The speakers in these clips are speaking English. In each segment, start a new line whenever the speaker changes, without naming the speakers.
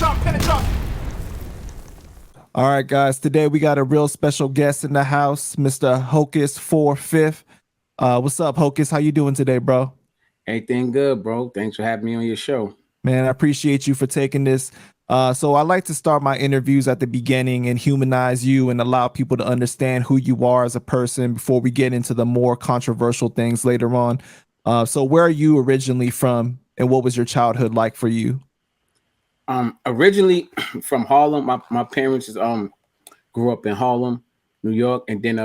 All right, guys. Today we got a real special guest in the house, Mr. Hocus 4/5. What's up, Hocus? How you doing today, bro?
Anything good, bro? Thanks for having me on your show.
Man, I appreciate you for taking this. So I like to start my interviews at the beginning and humanize you and allow people to understand who you are as a person before we get into the more controversial things later on. So where are you originally from, and what was your childhood like for you?
Originally from Harlem. My parents grew up in Harlem, New York, and then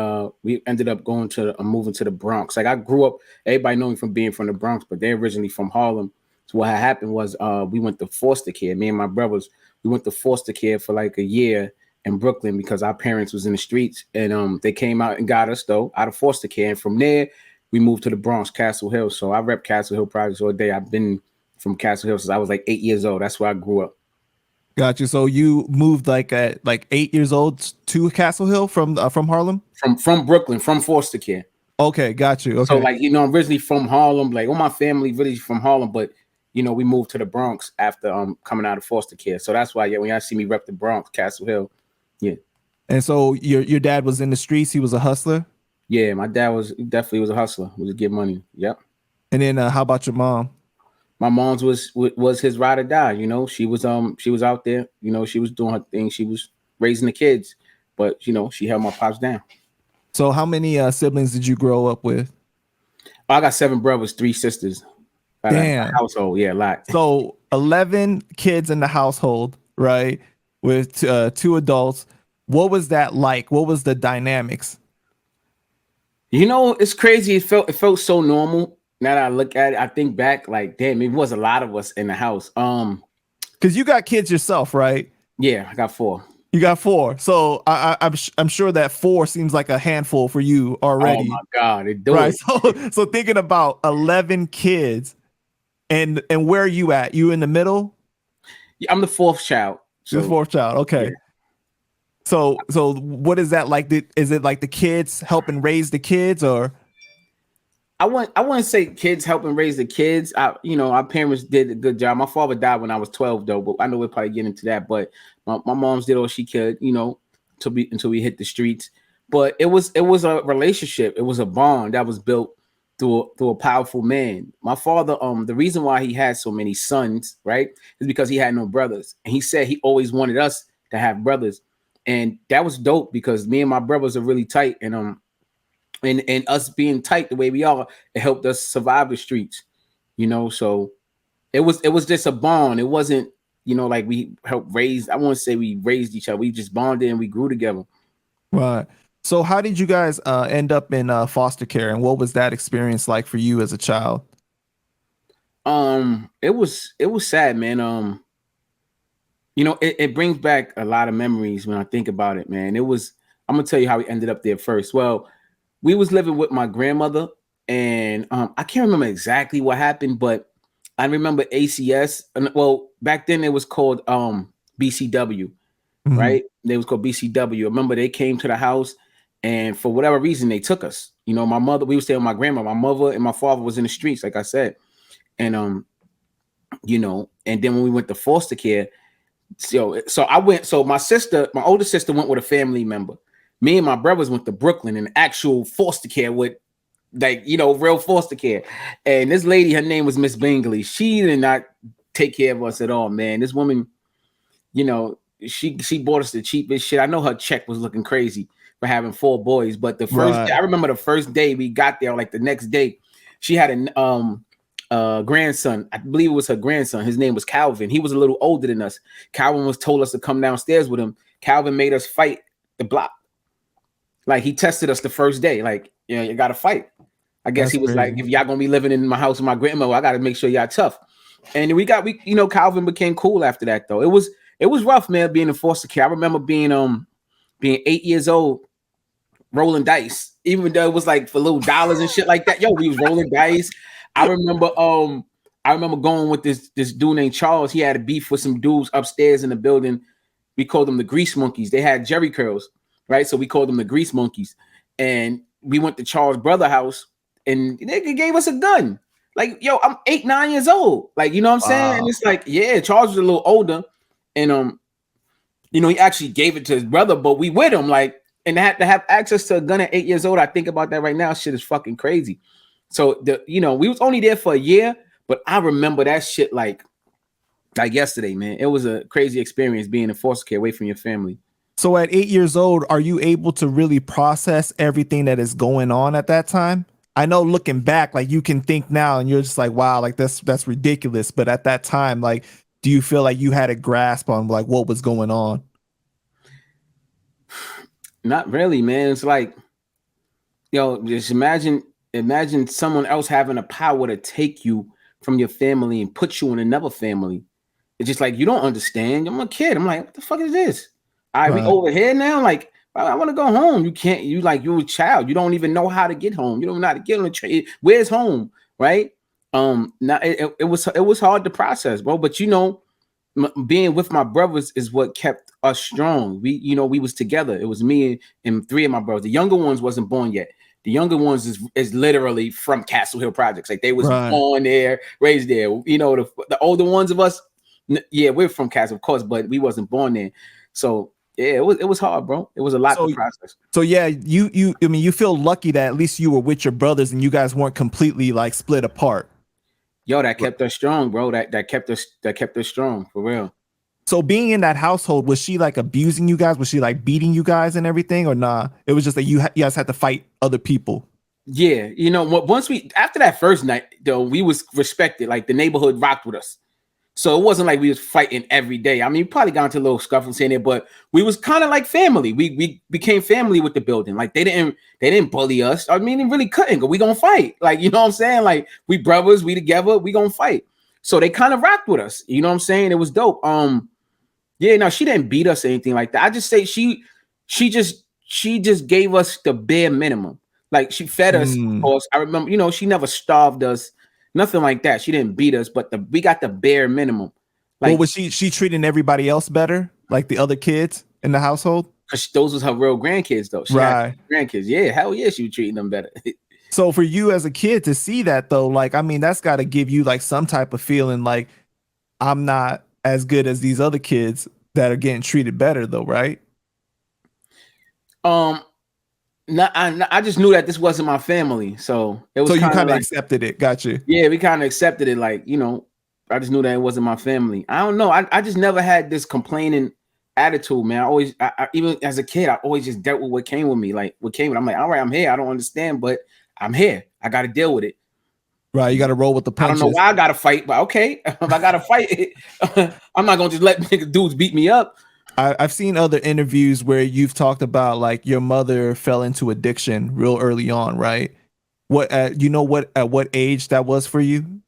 we ended up going to moving to the Bronx. Like I grew up, everybody know me from being from the Bronx, but they're originally from Harlem. So what had happened was we went to foster care. Me and my brothers, we went to foster care for like a year in Brooklyn because our parents was in the streets, and they came out and got us though out of foster care. And from there, we moved to the Bronx, Castle Hill. So I rep Castle Hill projects all day. I've been from Castle Hill since I was like 8 years old. That's where I grew up.
Got you. So you moved like at like 8 years old to Castle Hill from Harlem?
From Brooklyn, from foster care.
Okay, got you.
So
Okay.
like, I'm originally from Harlem, like all my family really from Harlem, but we moved to the Bronx after coming out of foster care. So that's why when y'all see me rep the Bronx, Castle Hill. Yeah.
And so your dad was in the streets, he was a hustler?
Yeah, my dad definitely was a hustler. Was to get money. Yep.
And then how about your mom?
My mom's was his ride or die. She was out there. She was doing her thing. She was raising the kids, but she held my pops down.
So how many siblings did you grow up with?
I got 7 brothers, 3 sisters.
Damn.
Household, yeah, a lot.
So 11 kids in the household, right? With 2 adults. What was that like? What was the dynamics?
It's crazy. It felt so normal. Now that I look at it, I think back like, damn, it was a lot of us in the house.
Because you got kids yourself, right?
Yeah, I got 4.
You got 4. So I'm sure that 4 seems like a handful for you already.
Oh my God, it do
right.
it.
So thinking about 11 kids, and where are you at? You in the middle?
Yeah, I'm the 4th child.
So, the 4th child. Okay. Yeah. So what is that like? Is it like the kids helping raise the kids, or?
I wouldn't say kids helping raise the kids. Our parents did a good job. My father died when I was 12 though, but I know we'll probably get into that. But my mom's did all she could, until we hit the streets. But it was a relationship. It was a bond that was built through a powerful man. My father, the reason why he had so many sons, right, is because he had no brothers. And he said he always wanted us to have brothers. And that was dope because me and my brothers are really tight. And us being tight the way we are, it helped us survive the streets, so it was just a bond. It wasn't, like we helped raise, I won't say we raised each other. We just bonded and we grew together.
Right. So how did you guys end up in foster care, and what was that experience like for you as a child?
It was sad, man. It brings back a lot of memories when I think about it, man. I'm gonna tell you how we ended up there first. Well, we was living with my grandmother, and I can't remember exactly what happened, but I remember ACS. Well, back then it was called BCW, right? It was called BCW. I remember they came to the house, and for whatever reason they took us. My mother, we were staying with my grandma. My mother and my father was in the streets, like I said, and and then when we went to foster care, so I went. So my older sister went with a family member. Me and my brothers went to Brooklyn in actual foster care with, like, real foster care. And this lady, her name was Miss Bingley. She did not take care of us at all, man. This woman, she bought us the cheapest shit. I know her check was looking crazy for having 4 boys, but the first day, I remember the first day we got there, like the next day, she had a grandson. I believe it was her grandson. His name was Calvin. He was a little older than us. Calvin told us to come downstairs with him. Calvin made us fight the block. Like, he tested us the first day. Like, you got to fight. I guess he was crazy. Like, if y'all going to be living in my house with my grandma, I got to make sure y'all tough. And Calvin became cool after that, though. It was rough, man, being in foster care. I remember being 8 years old, rolling dice, even though it was like for little dollars and shit like that. Yo, we was rolling dice. I remember going with this dude named Charles. He had a beef with some dudes upstairs in the building. We called them the Grease Monkeys. They had Jerry curls. Right, so we called them the Grease Monkeys, and we went to Charles' brother's house, and they gave us a gun. Like, yo, I'm 8, 9 years old. Like, you know what I'm saying? And it's like, yeah, Charles was a little older, And he actually gave it to his brother, but we with him, like, and to have access to a gun at 8 years old. I think about that right now. Shit is fucking crazy. So we was only there for a year, but I remember that shit like yesterday, man. It was a crazy experience being in foster care away from your family.
So at 8 years old, are you able to really process everything that is going on at that time? I know looking back, like you can think now and you're just like, wow, like that's ridiculous. But at that time, like, do you feel like you had a grasp on like what was going on?
Not really, man. It's like, just imagine someone else having a power to take you from your family and put you in another family. It's just like, you don't understand. I'm a kid. I'm like, what the fuck is this? All right, we over here now. Like, I want to go home. You can't. You're a child. You don't even know how to get home. You don't know how to get on the train. Where's home? Right? Now it was hard to process, bro. But being with my brothers is what kept us strong. We was together. It was me and three of my brothers. The younger ones wasn't born yet. The younger ones is literally from Castle Hill Projects. Like they was born there, raised there. The older ones of us, yeah, we're from Castle, of course, but we wasn't born there. So yeah, it was hard, bro. It was a lot to process.
So yeah, you feel lucky that at least you were with your brothers and you guys weren't completely like split apart.
Yo, that kept us strong, bro. That kept us strong, for real.
So being in that household, was she like abusing you guys? Was she like beating you guys and everything, or nah? It was just that you guys had to fight other people.
Yeah, after that first night, though, we was respected. Like the neighborhood rocked with us. So it wasn't like we was fighting every day. I mean, we probably got into a little scuffles in there, but we was kind of like family. We became family with the building. Like they didn't bully us. I mean, they really couldn't. We gonna fight. Like, you know what I'm saying? Like we brothers, we together, we gonna fight. So they kind of rocked with us. You know what I'm saying? It was dope. Yeah, no, she didn't beat us or anything like that. I just say she just gave us the bare minimum. Like she fed us, of course. I remember, she never starved us. Nothing like that. She didn't beat us, but we got the bare minimum. Like,
well, was she treating everybody else better, like the other kids in the household?
Because those was her real grandkids, though. She had grandkids. Yeah, hell yeah, she was treating them better.
So for you as a kid to see that, though, like, I mean, that's got to give you like some type of feeling like I'm not as good as these other kids that are getting treated better, though, right?
I just knew that this wasn't my family, so it was.
So you kind of accepted it, got you?
Yeah, we kind of accepted it. Like, I just knew that it wasn't my family. I don't know. I just never had this complaining attitude, man. I even as a kid, I always just dealt with what came with me. Like what came with. I'm like, all right, I'm here. I don't understand, but I'm here. I got to deal with it.
Right, you got to roll with the punches.
I don't know why I got to fight, but okay, if I got to fight, I'm not gonna just let dudes beat me up.
I've seen other interviews where you've talked about like your mother fell into addiction real early on, right? What at what age that was for you?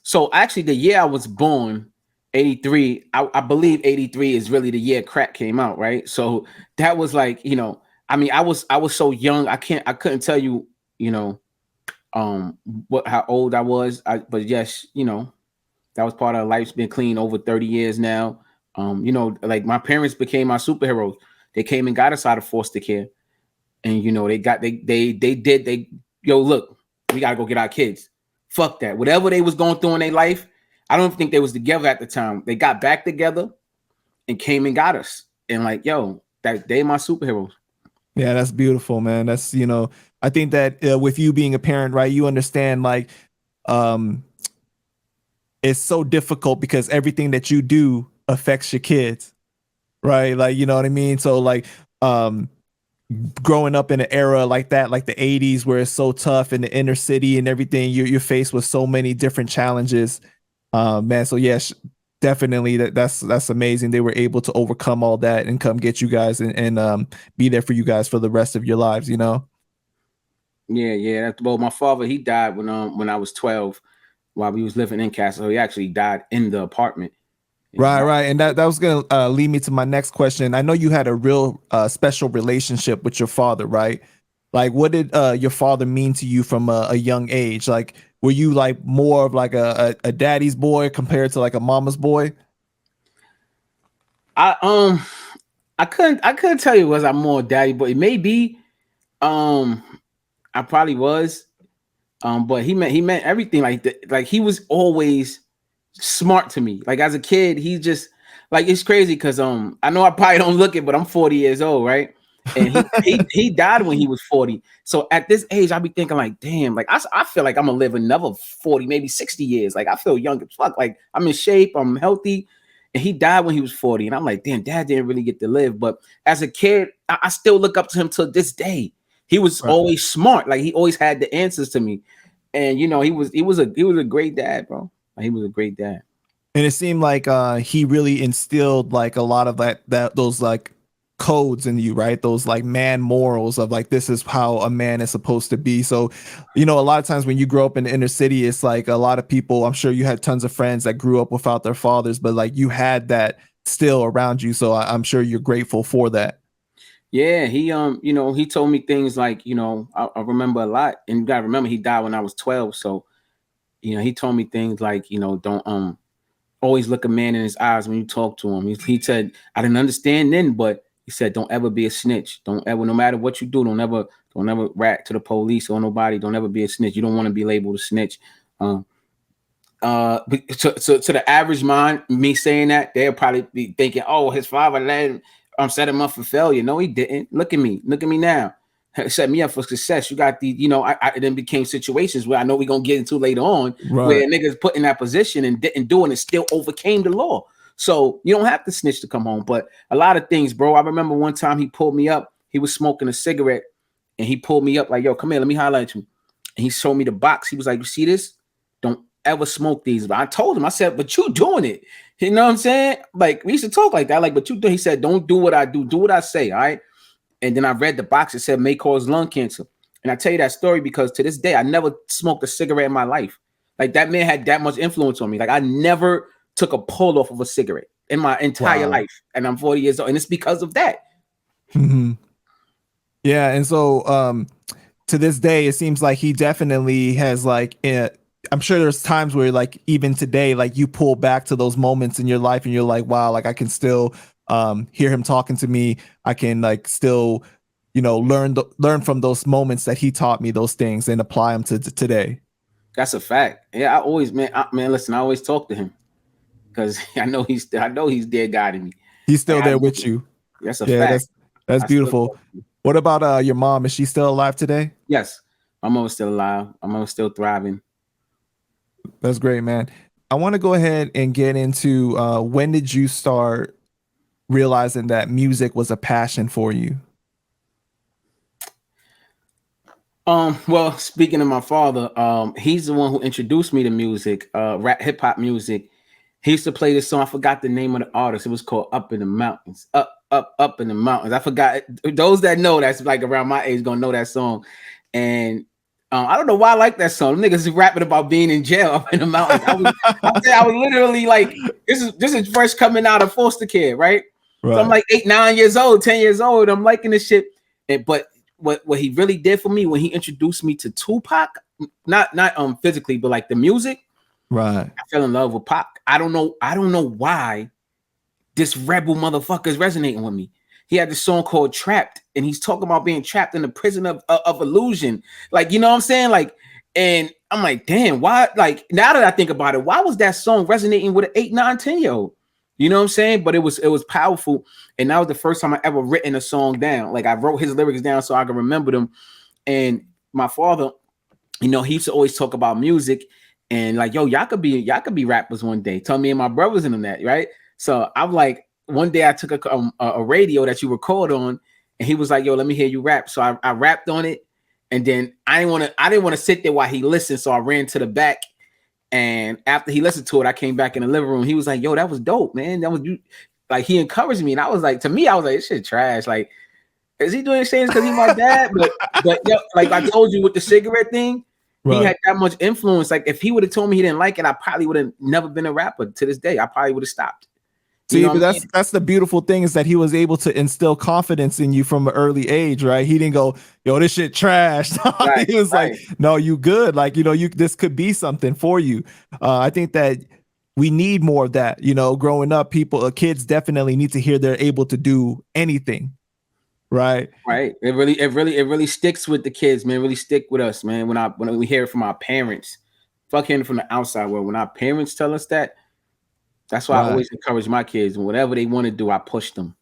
So actually the year I was born, 83, I believe 83 is really the year crack came out, right? So that was like, I mean, I was so young, I couldn't tell you, how old I was. But yes, that was part of life's been clean over 30 years now. Like my parents became my superheroes. They came and got us out of foster care. And look, we gotta go get our kids. Fuck that. Whatever they was going through in their life, I don't think they was together at the time. They got back together and came and got us. And like, they my superheroes.
Yeah, that's beautiful, man. That's, I think that with you being a parent, right, you understand like it's so difficult because everything that you do affects your kids, right? Like, you know what I mean? So like growing up in an era like that, like the 80s, where it's so tough in the inner city and everything, you're faced with so many different challenges, man. So yes, definitely that's amazing. They were able to overcome all that and come get you guys and be there for you guys for the rest of your lives,
Yeah. Well, my father, he died when I was 12 while we was living in Castle. He actually died in the apartment.
Right. And that was going to lead me to my next question. I know you had a real special relationship with your father, right? Like, what did your father mean to you from a young age? Like, were you like more of like a daddy's boy compared to like a mama's boy?
I couldn't tell you was I more daddy boy. Maybe I probably was. But he meant everything. Like he was always smart to me. Like as a kid, he just like it's crazy because I know I probably don't look it, but I'm 40 years old, right? And he died when he was 40. So at this age, I be thinking like, damn, like I feel like I'm gonna live another 40, maybe 60 years. Like I feel young as fuck. Like I'm in shape, I'm healthy. And he died when he was 40. And I'm like, damn, dad didn't really get to live. But as a kid, I still look up to him till this day. He was always smart. Like he always had the answers to me. And you know, he was a great dad, bro. Like, he was a great dad.
And it seemed like he really instilled like a lot of those like codes in you, right? Those like man morals of like, this is how a man is supposed to be. So, you know, a lot of times when you grow up in the inner city, it's like a lot of people, I'm sure you had tons of friends that grew up without their fathers, but like you had that still around you. So I'm sure you're grateful for that.
Yeah, he you know, he told me things like, you know, I remember a lot. And you gotta remember he died when I was 12. So, you know, he told me things like, you know, don't always look a man in his eyes when you talk to him. He said, I didn't understand then, but he said, don't ever be a snitch. Don't ever, no matter what you do, don't ever rat to the police or nobody. Don't ever be a snitch. You don't want to be labeled a snitch. To the average mind, me saying that, they'll probably be thinking, oh, his father set him up for failure. No, he didn't. Look at me now. Set me up for success. You got the, you know, I then became situations where I know we're gonna get into later on, where niggas put in that position and didn't do it and still overcame the law. So you don't have to snitch to come home. But a lot of things, bro. I remember one time he pulled me up. He was smoking a cigarette and he pulled me up like, yo, come here, let me highlight you. And he showed me the box. He was like, you see this? Don't ever smoke these. But I told him, I said, but you doing it. You know what I'm saying? Like we used to talk like that. Like, but you do. He said, don't do what I do. Do what I say. All right. And then I read the box. It said may cause lung cancer. And I tell you that story because to this day, I never smoked a cigarette in my life. Like that man had that much influence on me. Like I never took a pull off of a cigarette in my entire life. And I'm 40 years old. And it's because of that.
Mm-hmm. Yeah. And so to this day, it seems like he definitely has like, I'm sure there's times where like even today, like you pull back to those moments in your life and you're like, wow, like I can still hear him talking to me. I can like still, you know, learn from those moments that he taught me those things and apply them to today.
That's a fact. Yeah, I always, man, listen, I always talk to him because I know he's there guiding me.
He's still there with you.
That's a fact.
That's beautiful. What about your mom? Is she still alive today?
Yes, my mom's still alive. My mom's still thriving.
That's great, man. I want to go ahead and get into when did you start realizing that music was a passion for you?
Well, speaking of my father, he's the one who introduced me to music, rap, hip hop music. He used to play this song. I forgot the name of the artist. It was called Up in the Mountains. Up in the Mountains. I forgot. Those that know that's like around my age gonna know that song. And I don't know why I like that song. Niggas rapping about being in jail up in the mountains. I was literally like, this is first coming out of foster care, right? So I'm like 8, 9 years old, 10 years old. I'm liking this shit. But what he really did for me when he introduced me to Tupac, not physically, but like the music,
right?
I fell in love with Pac. I don't know why this rebel motherfucker is resonating with me. He had this song called Trapped, and he's talking about being trapped in the prison of illusion. Like, you know what I'm saying? Like, and I'm like, damn, why? Like, now that I think about it, why was that song resonating with an 8, 9, 10-year-old? You know what I'm saying? But it was powerful. And that was the first time I ever written a song down. Like I wrote his lyrics down so I could remember them. And my father, you know, he used to always talk about music and like, yo, y'all could be rappers one day. Tell me and my brothers in them that, right? So I'm like, one day I took a radio that you record on, and he was like, yo, let me hear you rap. So I rapped on it. And then I didn't want to sit there while he listened. So I ran to the back. And after he listened to it, I came back in the living room. He was like, yo, that was dope, man. That was you. Like, he encouraged me. And I was like, to me, I was like, this shit trash. Like, is he doing things because he's my dad? But yo, like I told you with the cigarette thing, he had that much influence. Like, if he would have told me he didn't like it, I probably would have never been a rapper to this day. I probably would have stopped.
See, but that's the beautiful thing is that he was able to instill confidence in you from an early age, right? He didn't go, yo, this shit trash. He was like, no, you good. Like, you know, this could be something for you. I think that we need more of that. You know, growing up, kids definitely need to hear they're able to do anything. Right.
It really sticks with the kids, man. It really stick with us, man. When we hear it from our parents, fuck hearing it from the outside world. When our parents tell us that, That's why I always encourage my kids. Whatever they want to do, I push them.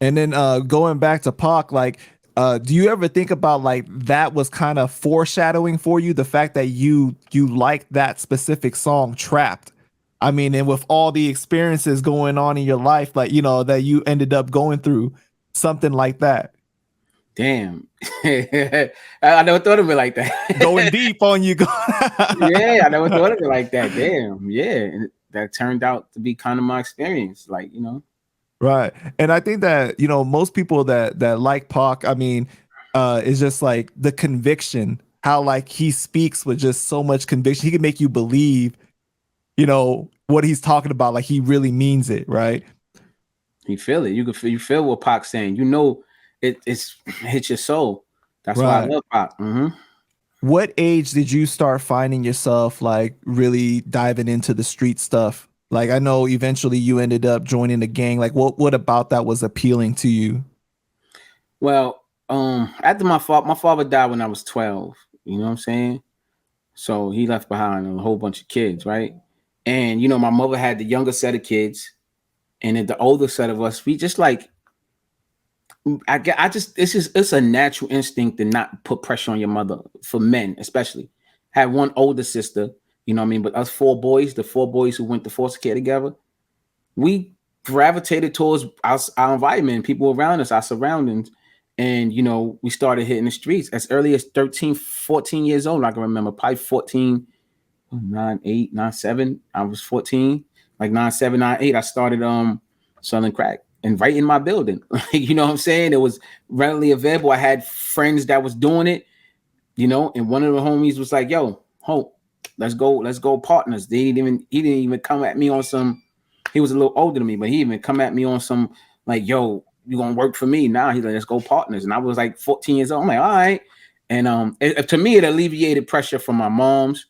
And then going back to Pac, like, do you ever think about like that was kind of foreshadowing for you, the fact that you liked that specific song, Trapped? I mean, and with all the experiences going on in your life, like, you know, that you ended up going through something like that.
Damn. I never thought of it like that.
Going deep on you.
Yeah, I never thought of it like that. Damn. Yeah. And that turned out to be kind of my experience. Like, you know.
Right. And I think that, you know, most people that like Pac, I mean, is just like the conviction, how like he speaks with just so much conviction. He can make you believe, you know, what he's talking about, like he really means it, right?
You feel it. You feel what Pac's saying. You know, it's hits your soul. That's why I love Pac.
What age did you start finding yourself like really diving into the street stuff? Like, I know eventually you ended up joining the gang. Like, what about that was appealing to you?
Well, after my father died when I was 12. You know what I'm saying? So he left behind a whole bunch of kids, right? And you know, my mother had the younger set of kids, and then the older set of us. We just like, it's a natural instinct to not put pressure on your mother, for men especially. Had one older sister, you know what I mean? But us four boys, the four boys who went to foster care together, we gravitated towards our environment, people around us, our surroundings. And, you know, we started hitting the streets as early as 13, 14 years old. I can remember probably 14, 9, 8, 9, 7. I was 14, like 9, 7, 9, 8. I started selling crack, and right in my building. You know what I'm saying? It was readily available. I had friends that was doing it, you know, and one of the homies was like, yo, Hope, let's go partners. He didn't even come at me on some, he was a little older than me, but he even come at me on some like, yo, you gonna work for me now? He's like, let's go partners. And I was like 14 years old. I'm like, all right. And to me, it alleviated pressure from my moms,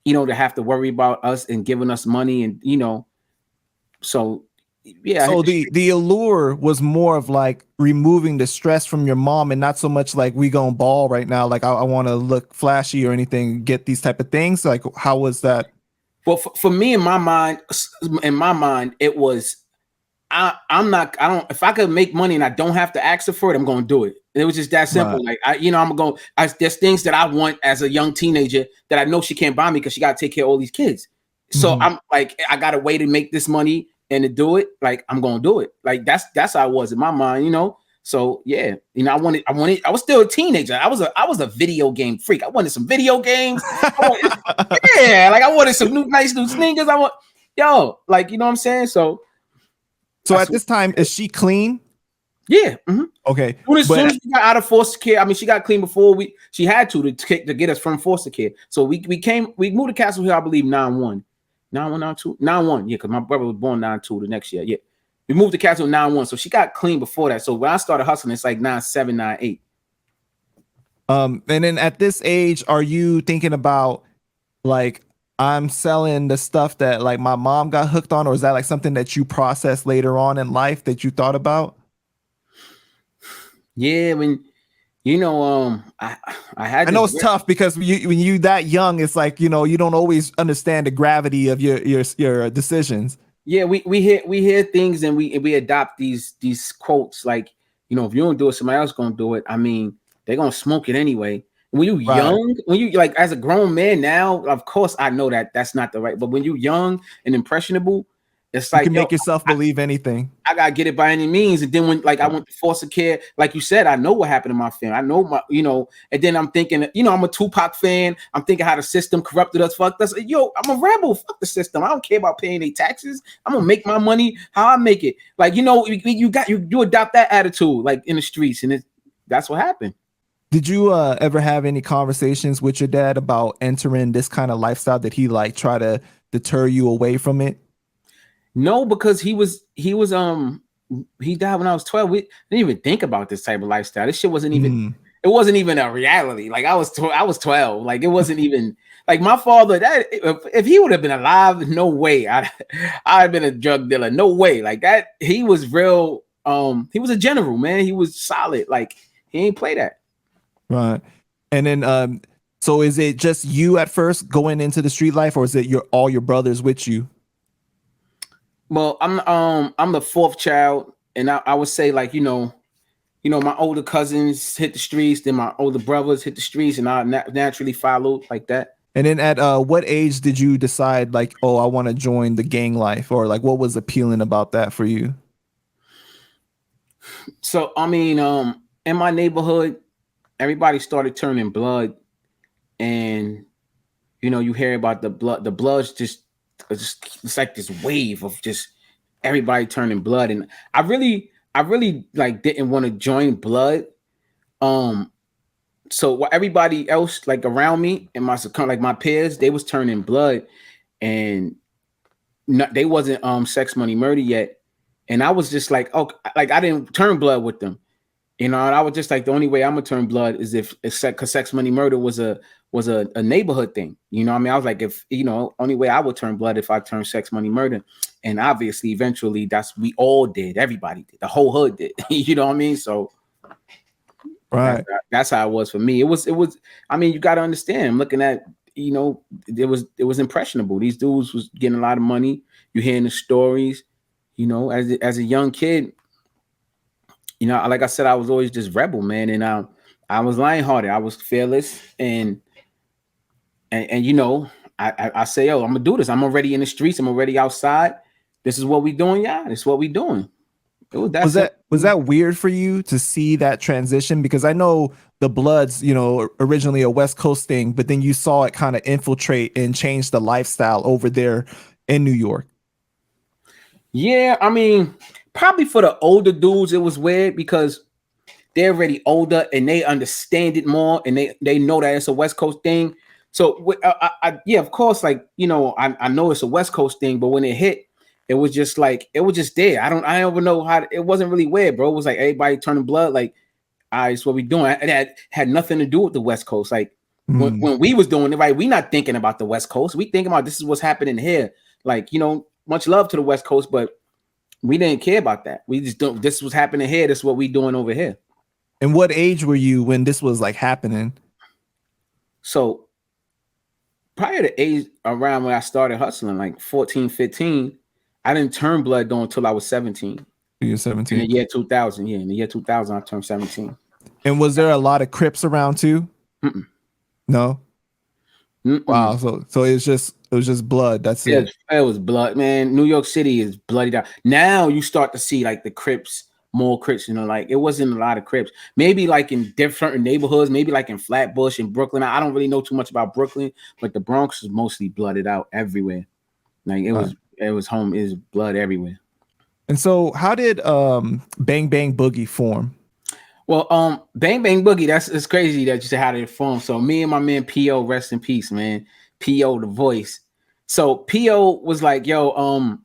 you know, to have to worry about us and giving us money, and you know, so yeah.
So the allure was more of like removing the stress from your mom, and not so much like we gonna ball right now. Like I want to look flashy or anything, get these type of things. Like, how was that?
Well, for me, in my mind, it was, I don't, if I could make money and I don't have to ask her for it, I'm going to do it. It was just that simple. Right. Like, there's things that I want as a young teenager that I know she can't buy me because she got to take care of all these kids. So I'm like, I got a way to make this money and to do it. Like, I'm going to do it. Like, that's how I was in my mind, you know? So yeah, you know, I was still a teenager. I was a video game freak. I wanted some video games. Yeah. Like I wanted some nice new sneakers. Like, you know what I'm saying? So
at this time, is she clean?
Yeah.
Okay.
As soon as she got out of foster care, I mean, she got clean before she had to get us from foster care. So we moved to Castle Hill, I believe, 9-1. 9-1, 9-2? 9-1, yeah, because my brother was born 9-2 the next year. Yeah. We moved to Castle 9-1. So she got clean before that. So when I started hustling, it's like 9-7, 9-8.
And then at this age, are you thinking about like, I'm selling the stuff that like my mom got hooked on, or is that like something that you processed later on in life that you thought about?
Yeah, when you know, I
know it's tough because when you that young, it's like, you know, you don't always understand the gravity of your decisions.
Yeah, we hear things and we adopt these quotes like, you know, if you don't do it, somebody else gonna do it. I mean, they're gonna smoke it anyway. When you young, when you like as a grown man now, of course I know that that's not the right. But when you young and impressionable, it's like
you can make yourself believe anything.
I gotta get it by any means. And then when like I went to foster care, like you said, I know what happened to my family. I know my, you know, and then I'm thinking, you know, I'm a Tupac fan. I'm thinking how the system corrupted us. Fuck us. Yo, I'm a rebel. Fuck the system. I don't care about paying any taxes. I'm gonna make my money how I make it. Like, you know, you adopt that attitude like in the streets, and that's what happened.
Did you ever have any conversations with your dad about entering this kind of lifestyle? Did he like try to deter you away from it?
No, because he died when I was 12. We didn't even think about this type of lifestyle. This shit wasn't even it wasn't even a reality. Like I was 12. Like it wasn't even like my father, that if he would have been alive, no way. I'd have been a drug dealer. No way. Like that, he was real, he was a general, man. He was solid. Like he ain't play that.
Right. And then so is it just you at first going into the street life, or is it all your brothers with you?
Well, I'm the fourth child, and I would say like my older cousins hit the streets, then my older brothers hit the streets, and I naturally followed like that.
And then at what age did you decide like, oh, I want to join the gang life, or like what was appealing about that for you?
So I mean, in my neighborhood, everybody started turning blood, and you hear about the blood. The blood's just it's like this wave of just everybody turning blood, and I really like didn't want to join blood. Um, so everybody else like around me and like my peers, they was turning blood, and they wasn't sex money murder yet, and I was just like, oh, like I didn't turn blood with them. And I was just like, the only way I'm gonna turn blood is if because sex money murder was a neighborhood thing. I mean, I was like, if only way I would turn blood if I turned sex money murder. And obviously, eventually, we all did. Everybody did. The whole hood did. You know what I mean? So,
right.
That's how it was for me. It was. I mean, you got to understand. I'm looking at it was impressionable. These dudes was getting a lot of money. You hearing the stories. As a young kid. Like I said, I was always just rebel, man, and I was lion-hearted. I was fearless, and I say, oh, I'm gonna do this. I'm already in the streets. I'm already outside. This is what we doing, yeah. This is what we doing.
Was that weird for you to see that transition? Because I know the Bloods, originally a West Coast thing, but then you saw it kind of infiltrate and change the lifestyle over there in New York.
Yeah, I mean, probably for the older dudes, it was weird because they're already older and they understand it more, and they know that it's a West Coast thing. So yeah, of course, like I know it's a West Coast thing, but when it hit, it was just like it was just there. I don't even know how. It wasn't really weird, bro. It was like everybody turning blood. Like, all right, it's what we doing. It had nothing to do with the West Coast. Like when we was doing it, right? We not thinking about the West Coast. We thinking about this is what's happening here. Like much love to the West Coast, but we didn't care about that. We just don't. This was happening here. This is what we doing over here.
And what age were you when this was like happening?
So prior to age around when I started hustling, like 14, 15, I didn't turn blood on until I was 17.
You're 17.
In the year 2000, yeah. In the year 2000, I turned 17.
And was there a lot of Crips around too?
Mm-mm.
No.
Mm-mm.
Wow. So it was just blood. That's it.
It was blood, man. New York City is bloodied out. Now you start to see like the Crips, more Crips. Like it wasn't a lot of Crips. Maybe like in different neighborhoods, maybe like in Flatbush and Brooklyn. I don't really know too much about Brooklyn, but the Bronx is mostly blooded out everywhere. Like it was home is blood everywhere.
And so how did Bang Bang Boogie form?
Well, Bang Bang Boogie, it's crazy that you said how did it form. So me and my man P.O., rest in peace, man. P.O. the voice. So P.O. was like, yo,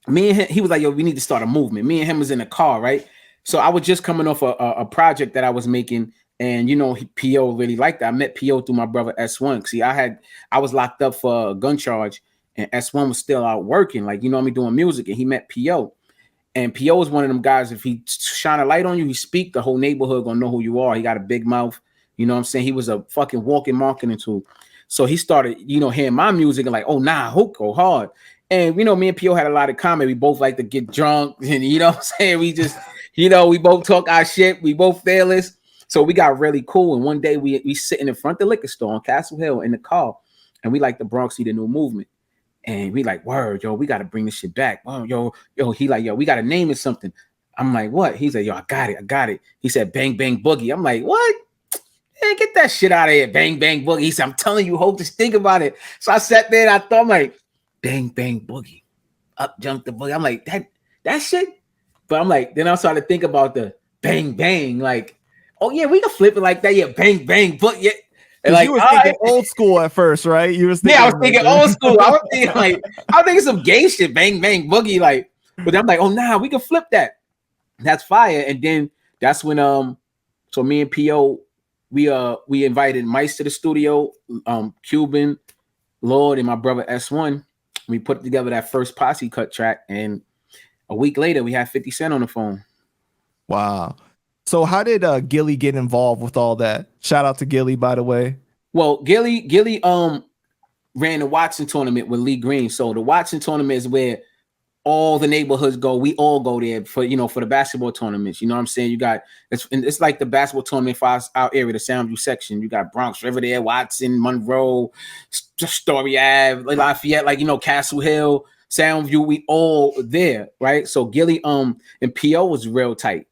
me and him, he was like, yo, we need to start a movement. Me and him was in a car, right? So I was just coming off a project that I was making, and P.O. really liked that. I met P.O. through my brother S1. See, I was locked up for a gun charge, and S1 was still out working, like me doing music, and he met P.O. And P.O. is one of them guys, if he shine a light on you, he speak, the whole neighborhood gonna know who you are. He got a big mouth. You know what I'm saying? He was a fucking walking marketing tool. So he started, hearing my music and like, oh, nah, hook, go hard. And, me and P.O. had a lot of comment. We both like to get drunk. And, you know what I'm saying? We just, we both talk our shit. We both fearless. So we got really cool. And one day we sitting in front of the liquor store on Castle Hill in the car. And we like the Bronx See the New Movement. And we like, word, yo, we got to bring this shit back. Oh, yo, he like, yo, we got to name it something. I'm like, what? He's like, yo, I got it. He said, Bang Bang Boogie. I'm like, what? Hey, get that shit out of here, Bang Bang Boogie. He said, I'm telling you, hope to think about it. So I sat there and I thought, I'm like, Bang Bang Boogie. Up jumped the boogie. I'm like, that shit? But I'm like, then I started to think about the bang bang, like, oh yeah, we can flip it like that. Yeah, bang bang, but yeah.
And like, you were thinking old school at first, right? You was thinking,
I was thinking old school. I was thinking some gay shit, bang bang boogie, like. But I'm like, oh nah, we can flip that. That's fire. And then that's when so me and P.O. we invited Mice to the studio, Cuban, Lord, and my brother S1. We put together that first Posse Cut track, and a week later we had 50 Cent on the phone.
Wow. So how did Gilly get involved with all that? Shout out to Gilly, by the way.
Well, Gilly ran the Watson tournament with Lee Green. So the Watson tournament is where all the neighborhoods go. We all go there for for the basketball tournaments. You know what I'm saying? You got it's like the basketball tournament for our area, the Soundview section. You got Bronx, Riverdale, Watson, Monroe, Story Ave, Lafayette, Castle Hill, Soundview. We all there, right? So Gilly and PO was real tight.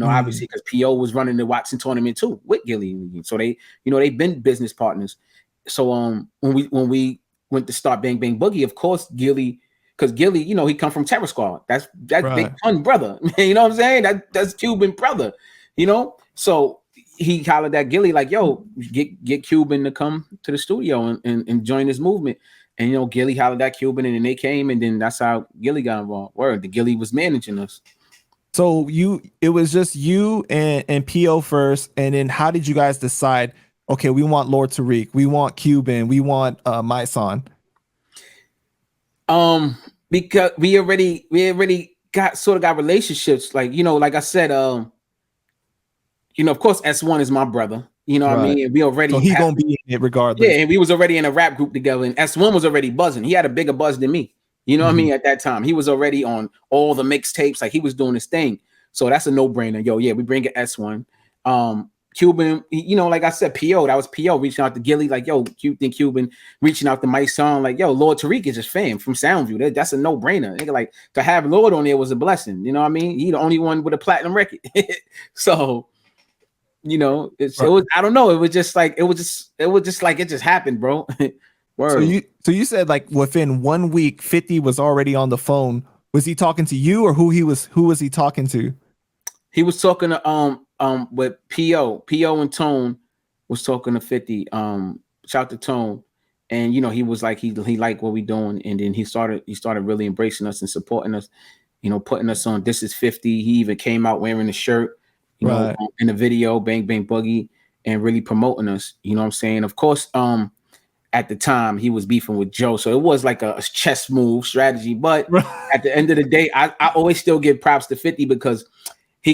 Obviously because PO was running the Watson tournament too with Gilly. So they, they've been business partners. So when we went to start Bang Bang Boogie, of course Gilly. Because Gilly, he come from Terror Squad. That's right. Big Pun brother. You know what I'm saying? That's Cuban brother. So he hollered at Gilly like, "Yo, get Cuban to come to the studio and join this movement." And Gilly hollered at Cuban, and then they came, and then that's how Gilly got involved. The Gilly was managing us.
So it was just you and PO first, and then how did you guys decide? Okay, we want Lord Tariq, we want Cuban, we want Myson.
Because we already got relationships, like I said, of course S1 is my brother, right. I mean, and we already,
so he gonna be in it regardless.
Yeah, and we was already in a rap group together, and S1 was already buzzing. He had a bigger buzz than me, what I mean. At that time, he was already on all the mixtapes, like he was doing his thing. So that's a no-brainer. Yeah, we bring it S1. Cuban, like I said, PO, that was PO reaching out to Gilly, like, yo, Cuban reaching out to my son, like, yo, Lord Tariq is his fam from Soundview. That's a no-brainer. Nigga, like, to have Lord on there was a blessing. You know what I mean? He the only one with a platinum record. So, it was, I don't know. It was just like it just happened, bro.
So you said like within 1 week, 50 was already on the phone. Was he talking to you, or who was he talking to?
He was talking to with PO and Tone was talking to 50. Shout to Tone, and he was like he liked what we doing, and then he started really embracing us and supporting us, putting us on This Is 50. He even came out wearing the shirt, you know, in the video Bang Bang Boogie, and really promoting us. You know what I'm saying? Of course, at the time he was beefing with Joe, so it was like a chess move strategy. But at the end of the day, I always still give props to 50 because so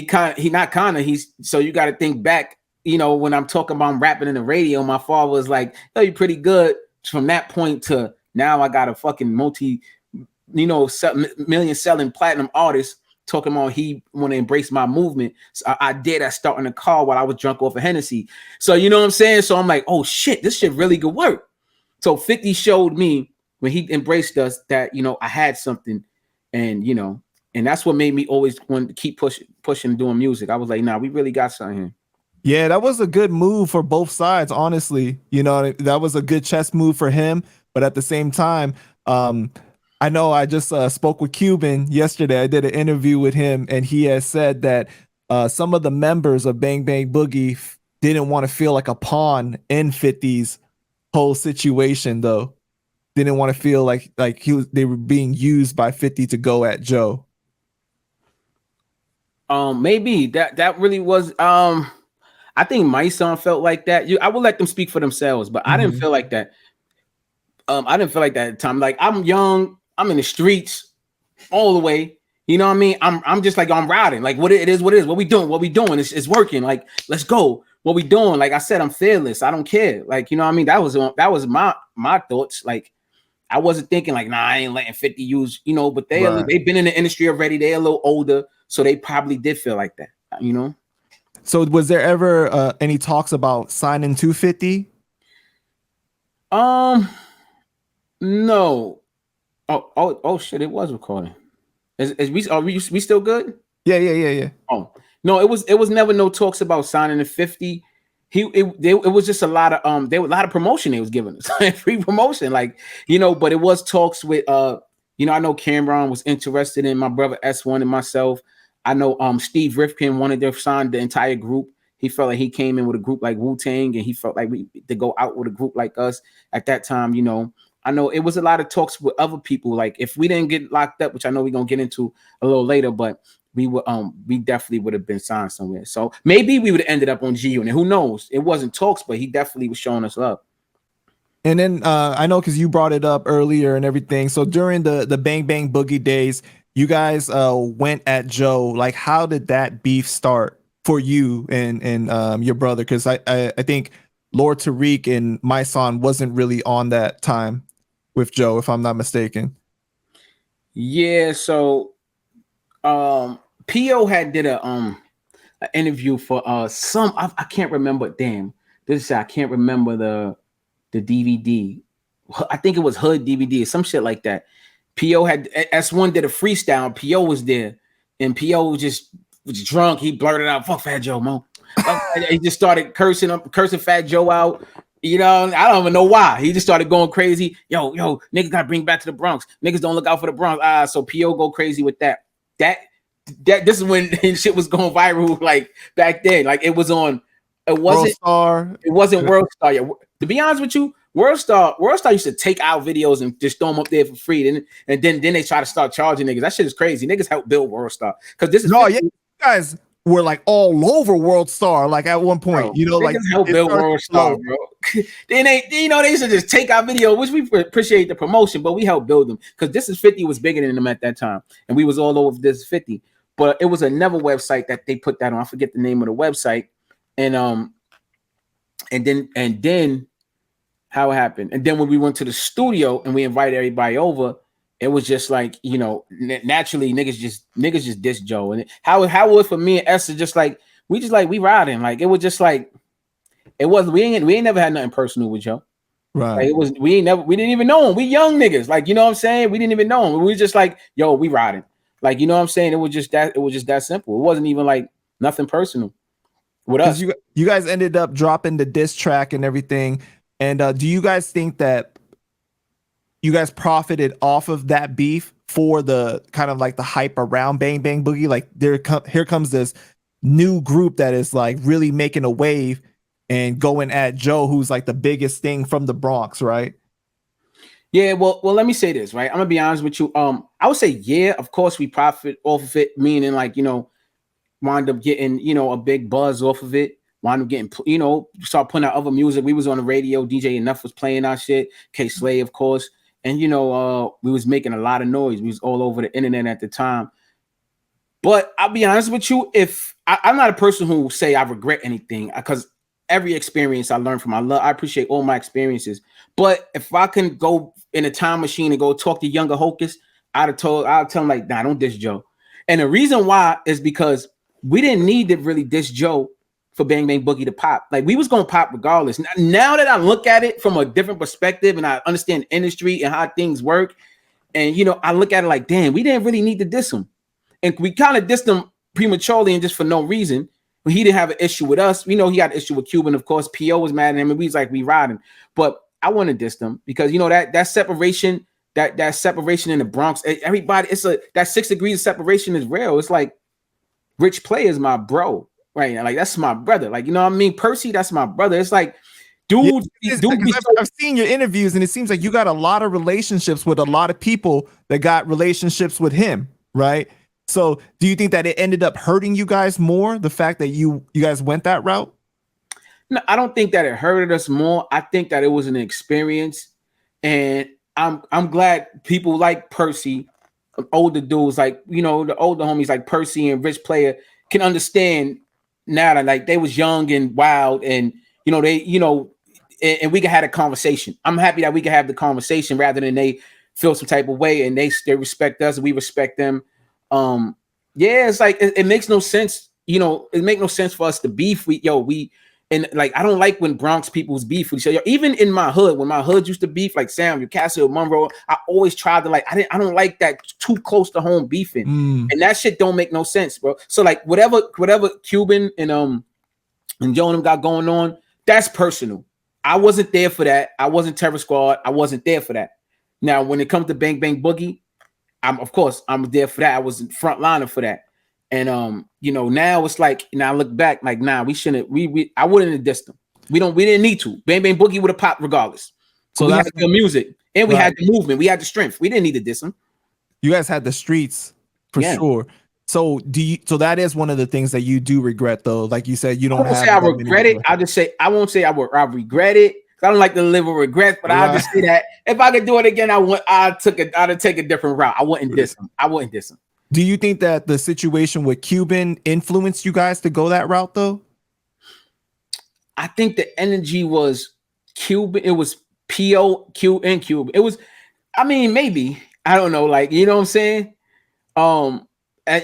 you got to think back, when I'm talking about rapping in the radio, my father was like, "Oh, you're pretty good." From that point to now, I got a fucking million selling platinum artist talking about he want to embrace my movement. So I did that start in the car while I was drunk off of Hennessy. So you know what I'm saying? So I'm like, oh shit, this shit really good work. So 50 showed me when he embraced us that, I had something, and, and that's what made me always want to keep pushing doing music. I was like, nah, we really got something here.
Yeah, that was a good move for both sides, honestly. That was a good chess move for him. But at the same time, I know I just spoke with Cuban yesterday. I did an interview with him, and he has said that some of the members of Bang Bang Boogie didn't want to feel like a pawn in 50's whole situation, though. Didn't want to feel like they were being used by 50 to go at Joe.
Maybe that really was. I think my son felt like that. I will let them speak for themselves, but I didn't feel like that. I didn't feel like that at the time. Like, I'm young, I'm in the streets all the way. You know what I mean? I'm just like, I'm riding. Like, what it is. What we doing? It's working. Like, let's go. What we doing? Like I said, I'm fearless. I don't care. Like, you know what I mean? That was my thoughts. Like, I wasn't thinking like, nah, I ain't letting 50 use, but they've been in the industry already. They're a little older, so they probably did feel like that, So
was there ever any talks about signing to 50?
No. Oh shit, it was recording. Are we still good?
Yeah.
Oh no, it was never no talks about signing to 50. It was just a lot of there was a lot of promotion they was giving us, free promotion, like, but it was talks with I know Cameron was interested in my brother S1 and myself. I know Steve Rifkin wanted to sign the entire group. He felt like he came in with a group like Wu-Tang, and he felt like we to go out with a group like us at that time. I know it was a lot of talks with other people. Like, if we didn't get locked up, which I know we're gonna get into a little later, but we definitely would have been signed somewhere. So maybe we would have ended up on G Unit. Who knows? It wasn't talks, but he definitely was showing us love.
And then I know, because you brought it up earlier and everything. So during the Bang Bang Boogie days, you guys went at Joe. Like, how did that beef start for you and your brother? Because I think Lord Tariq and my son wasn't really on that time with Joe, if I'm not mistaken.
Yeah, so PO had did a an interview for some I can't remember. Damn, I can't remember the DVD. I think it was Hood DVD or some shit like that. PO had S1 did a freestyle. PO was there, and PO was drunk. He blurted out, "Fuck Fat Joe, Mo." He just started cursing Fat Joe out. You know, I don't even know why. He just started going crazy. Yo, niggas gotta bring back to the Bronx. Niggas don't look out for the Bronx. So PO go crazy with that. This is when shit was going viral, like back then. Like it was on. It wasn't
World Star.
It wasn't World Star. Yeah. To be honest with you, World Star used to take out videos and just throw them up there for free. And then they try to start charging niggas. That shit is crazy. Niggas helped build World Star because this is
you guys were like all over World Star, like at one point,
bro,
you know, like
help build World Star, bro. Then they used to just take our video, which we appreciate the promotion, but we helped build them because This Is 50 was bigger than them at that time, and we was all over This Is 50. But it was another website that they put that on. I forget the name of the website, and then how it happened, and then when we went to the studio and we invited everybody over. It was just like, you know, naturally niggas just diss Joe. And how it was for me and Esther, just like we riding. Like it was just like it was we ain't never had nothing personal with Joe.
right.
Like, it was we didn't even know him. We young niggas. Like, you know what I'm saying? We didn't even know him. We was just like, yo, we riding. Like, you know what I'm saying? It was just that simple. It wasn't even like nothing personal with us.
You guys ended up dropping the diss track and everything. And do you guys think that you guys profited off of that beef for the kind of like the hype around Bang Bang Boogie? Like here comes this new group that is like really making a wave and going at Joe, who's like the biggest thing from the Bronx, right?
Yeah, well, let me say this, right? I'm gonna be honest with you. I would say, yeah, of course we profit off of it, meaning like, you know, wind up getting, you know, a big buzz off of it. Wind up getting, you know, start putting out other music. We was on the radio. DJ Enough was playing our shit. K Slay, of course. And, you know, we was making a lot of noise. We was all over the internet at the time. But I'll be honest with you, if I'm not a person who will say I regret anything, because every experience I learned from, I appreciate all my experiences. But if I can go in a time machine and go talk to younger Hocus, I'll tell him like, nah, don't diss Joe. And the reason why is because we didn't need to really diss Joe for Bang Bang Boogie to pop. Like, we was gonna pop regardless. Now that I look at it from a different perspective and I understand industry and how things work, and you know, I look at it like, damn, we didn't really need to diss him. And we kind of dissed him prematurely and just for no reason. When he didn't have an issue with us. We know he had an issue with Cuban, of course. PO was mad at him, and we was like, we riding. But I want to diss them because, you know, that separation, that separation in the Bronx, everybody, that 6 degrees of separation is real. It's like Rich Play is my bro, right? Like, that's my brother. Like, you know what I mean? Percy, that's my brother. It's like, dude,
I've seen your interviews, and it seems like you got a lot of relationships with a lot of people that got relationships with him, right? So do you think that it ended up hurting you guys more, the fact that you guys went that route?
No, I don't think that it hurted us more. I think that it was an experience, and I'm glad people like Percy, older dudes like, you know, the older homies like Percy and Rich Player can understand now that like they was young and wild, and you know and we can have a conversation. I'm happy that we can have the conversation rather than they feel some type of way, and they respect us and we respect them. Yeah, it's like it makes no sense, you know, it makes no sense for us to beef. And like, I don't like when Bronx people's beef with each other. Even in my hood, when my hood used to beef, like Sam, Castle, Monroe, I always tried to like, I don't like that too close to home beefing. And that shit don't make no sense, bro. So like whatever Cuban and Joe and them got going on, that's personal. I wasn't there for that. I wasn't Terror Squad. I wasn't there for that. Now, when it comes to Bang Bang Boogie, I'm there for that. I was front liner for that. And you know, now it's like, now I look back, like, nah, we shouldn't, I wouldn't have dissed them. We didn't need to. Bang Bang Boogie would have popped regardless. So we had the music and we had the movement, we had the strength. We didn't need to diss them.
You guys had the streets for sure. So so that is one of the things that you do regret, though. Like you said, you don't have.
I regret it. I'll just say I won't say I regret it. I don't like to live with regrets, but I'll just say that if I could do it again, I'd take a different route. I wouldn't diss him.
Do you think that the situation with Cuban influenced you guys to go that route, though?
I think the energy was Cuban. It was PO, Q, and Cuban. It was, I mean, maybe. I don't know, like, you know what I'm saying? And,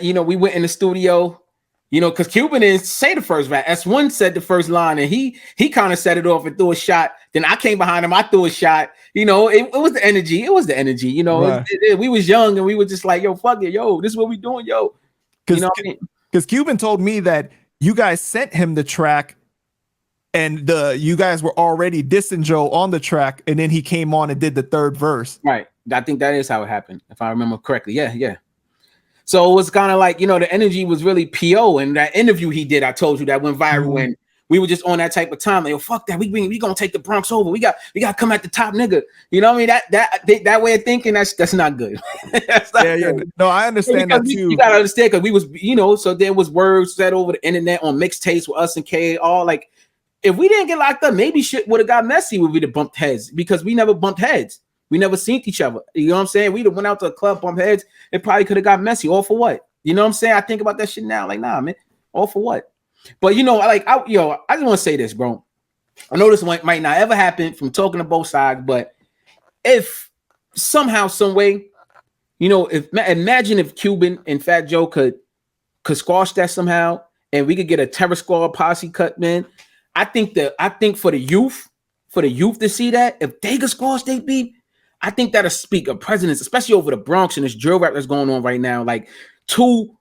you know, we went in the studio, you know, because Cuban didn't say the first rap. S1 said the first line, and he kind of set it off and threw a shot. Then I came behind him, I threw a shot. You know, it was the energy. It was the energy. You know,
Right.
we was young and we were just like, yo, fuck it, yo, this is what we doing, yo. You know what I mean?
Because Cuban told me that you guys sent him the track, and you guys were already dissing Joe on the track, and then he came on and did the third verse.
Right. I think that is how it happened, if I remember correctly. Yeah. So it was kind of like, you know, the energy was really PO, and that interview he did, I told you, that went viral when we were just on that type of time. Like, yo, fuck that. We gonna take the Bronx over. We got to come at the top, nigga. You know what I mean? That way of thinking, that's not good. That's not good.
No, I understand that too.
You gotta understand, because we was, you know, so there was words said over the internet on mixtapes with us and K, all like, if we didn't get locked up, maybe shit would have got messy. We'd have bumped heads, because we never bumped heads. We never seen each other. You know what I'm saying? We'd have went out to a club, bumped heads. It probably could have got messy. All for what? You know what I'm saying? I think about that shit now. Like, nah, man. All for what? But, you know, like, I just want to say this, bro. I know this might not ever happen from talking to both sides, but if somehow, some way, you know, imagine if Cuban and Fat Joe could squash that somehow, and we could get a Terror Squad posse cut, man. I think for the youth to see that, if they could squash they beef, I think that'll speak of presidents, especially over the Bronx and this drill rap that's going on right now. Like two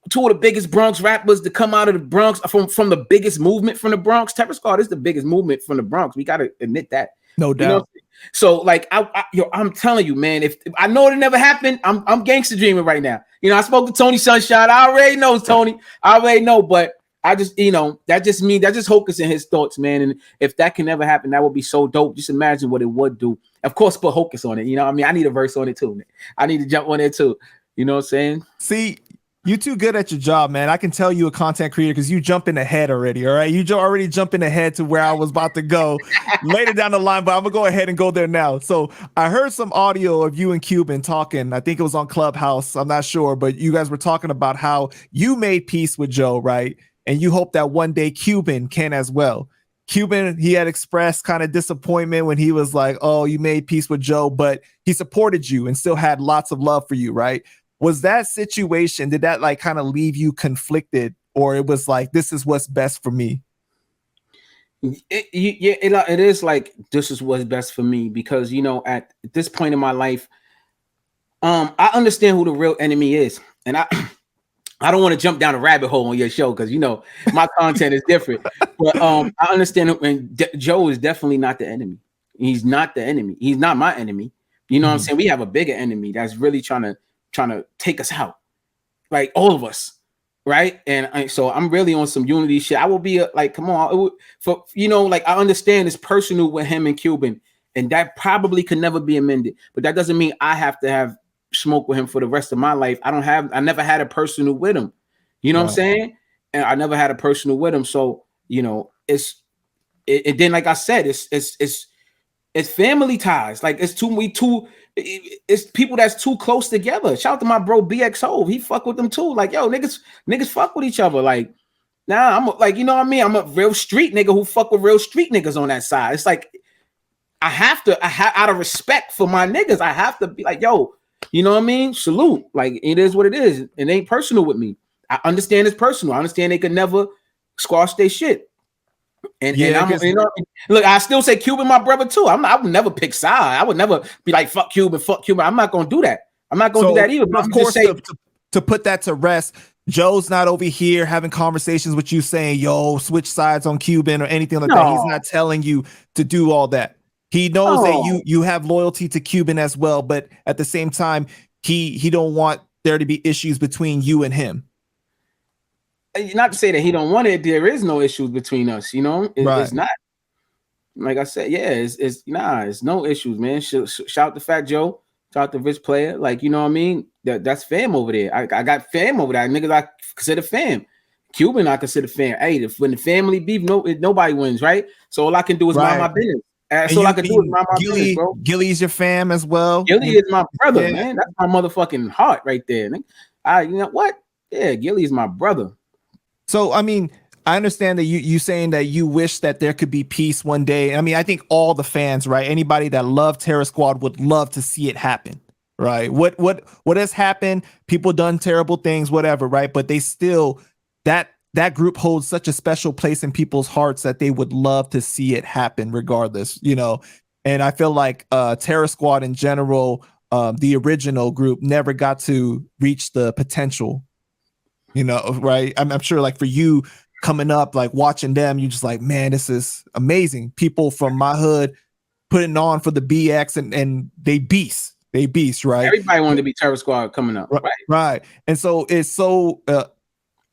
of the biggest Bronx rappers to come out of the Bronx from the biggest movement from the Bronx. Terror Squad is the biggest movement from the Bronx. We got to admit that.
No doubt.
You know? So like, I'm telling you, man, if I know it never happened, I'm gangster dreaming right now. You know, I spoke to Tony Sunshine. I already know Tony. I already know, but I just, you know, that just Hocus in his thoughts, man. And if that can never happen, that would be so dope. Just imagine what it would do. Of course, put Hocus on it. You know what I mean? I need a verse on it too, man. I need to jump on it too. You know what I'm saying?
See, you too good at your job, man. I can tell you a content creator because you jumping ahead already, all right? You already jumping ahead to where I was about to go later down the line, but I'm going to go ahead and go there now. So I heard some audio of you and Cuban talking. I think it was on Clubhouse. I'm not sure, but you guys were talking about how you made peace with Joe, right? And you hope that one day Cuban can as well. Cuban, he had expressed kind of disappointment when he was like, oh, you made peace with Joe, but he supported you and still had lots of love for you, right? Was that situation, did that like kind of leave you conflicted, or it was like, this is what's best for me?
It is like, this is what's best for me, because, you know, at this point in my life, I understand who the real enemy is. And I don't want to jump down a rabbit hole on your show, because, you know, my content is different. But I understand when Joe is definitely not the enemy. He's not the enemy. He's not my enemy. You know what I'm saying? We have a bigger enemy that's really trying to take us out, like all of us, right? And so I'm really on some unity shit. I will be like, come on, you know, like, I understand it's personal with him and Cuban, and that probably could never be amended. But that doesn't mean I have to have smoke with him for the rest of my life. I never had a personal with him. You know what I'm saying? And I never had a personal with him. So, you know, it's then, like I said, it's family ties. Like, it's people that's too close together. Shout out to my bro BXO. He fuck with them too. Like, yo, niggas fuck with each other. Like, nah, I'm like, you know what I mean? I'm a real street nigga who fuck with real street niggas on that side. It's like, I have out of respect for my niggas, I have to be like, yo, you know what I mean? Salute. Like, it is what it is. It ain't personal with me. I understand it's personal. I understand they could never squash their shit. And I'm, you know, look, I still say Cuban my brother too. I would never pick side. I would never be like, fuck Cuban. I'm not gonna do that. I'm not gonna do that either. But
of course, to put that to rest, Joe's not over here having conversations with you saying, yo, switch sides on Cuban or anything like that. He's not telling you to do all that. He knows that you have loyalty to Cuban as well, but at the same time, he don't want there to be issues between you and him.
Not to say that he don't want it. There is no issues between us. You know, it's not. Like I said, yeah, it's no issues, man. Shout out to Fat Joe. Shout out to Rich Player. Like, you know what I mean? That's fam over there. I got fam over there. Niggas I consider fam. Cuban I consider fam. Hey, when the family beef, nobody wins, right? So all I can do is mind my business. That's all I can do is mind my business, bro.
Gilly's your fam as well.
Gilly is my brother, man. That's my motherfucking heart right there. You know what? Yeah, Gilly is my brother.
So, I mean, I understand that you saying that you wish that there could be peace one day. I mean, I think all the fans, right? Anybody that loved Terror Squad would love to see it happen. right? What has happened? People done terrible things, whatever, right? But they still that group holds such a special place in people's hearts that they would love to see it happen regardless, you know. And I feel like Terror Squad in general, the original group, never got to reach the potential, you know, right? I'm sure like for you coming up, like watching them, you just like, man, this is amazing. People from my hood putting on for the BX and they beast. They beast, right?
Everybody wanted to be Terror Squad coming up, right?
Right. And so it's so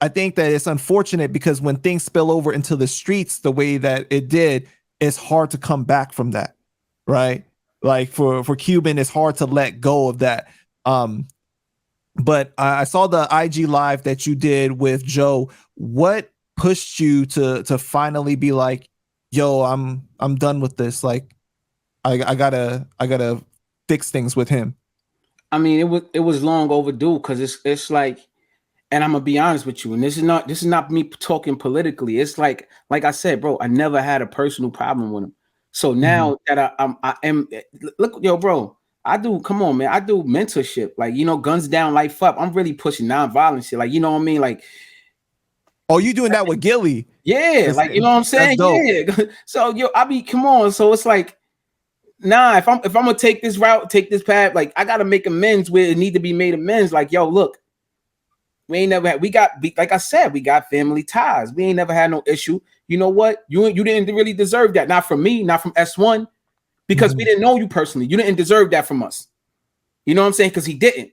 I think that it's unfortunate because when things spill over into the streets the way that it did, it's hard to come back from that, right? Like for Cuban, it's hard to let go of that. But I saw the IG live that you did with Joe. What pushed you to finally be like, yo, I'm done with this. Like, I gotta fix things with him.
I mean, it was long overdue because it's like, and I'm gonna be honest with you, and this is not me talking politically. It's like I said, bro, I never had a personal problem with him. So now that I am, look, yo, bro, come on, man, I do mentorship, like, you know, guns down, life up. I'm really pushing nonviolence shit, like, you know what I mean, like.
Oh, you doing that with Gilly?
Yeah, like, you know what I'm saying? Yeah. So come on. So it's like, nah, if I'm gonna take this route, take this path, like I gotta make amends where it need to be made amends. Like, yo, look, we ain't never had, like I said, we got family ties. We ain't never had no issue. You know what? You didn't really deserve that. Not from me, not from S1, because we didn't know you personally. You didn't deserve that from us. You know what I'm saying? Because he didn't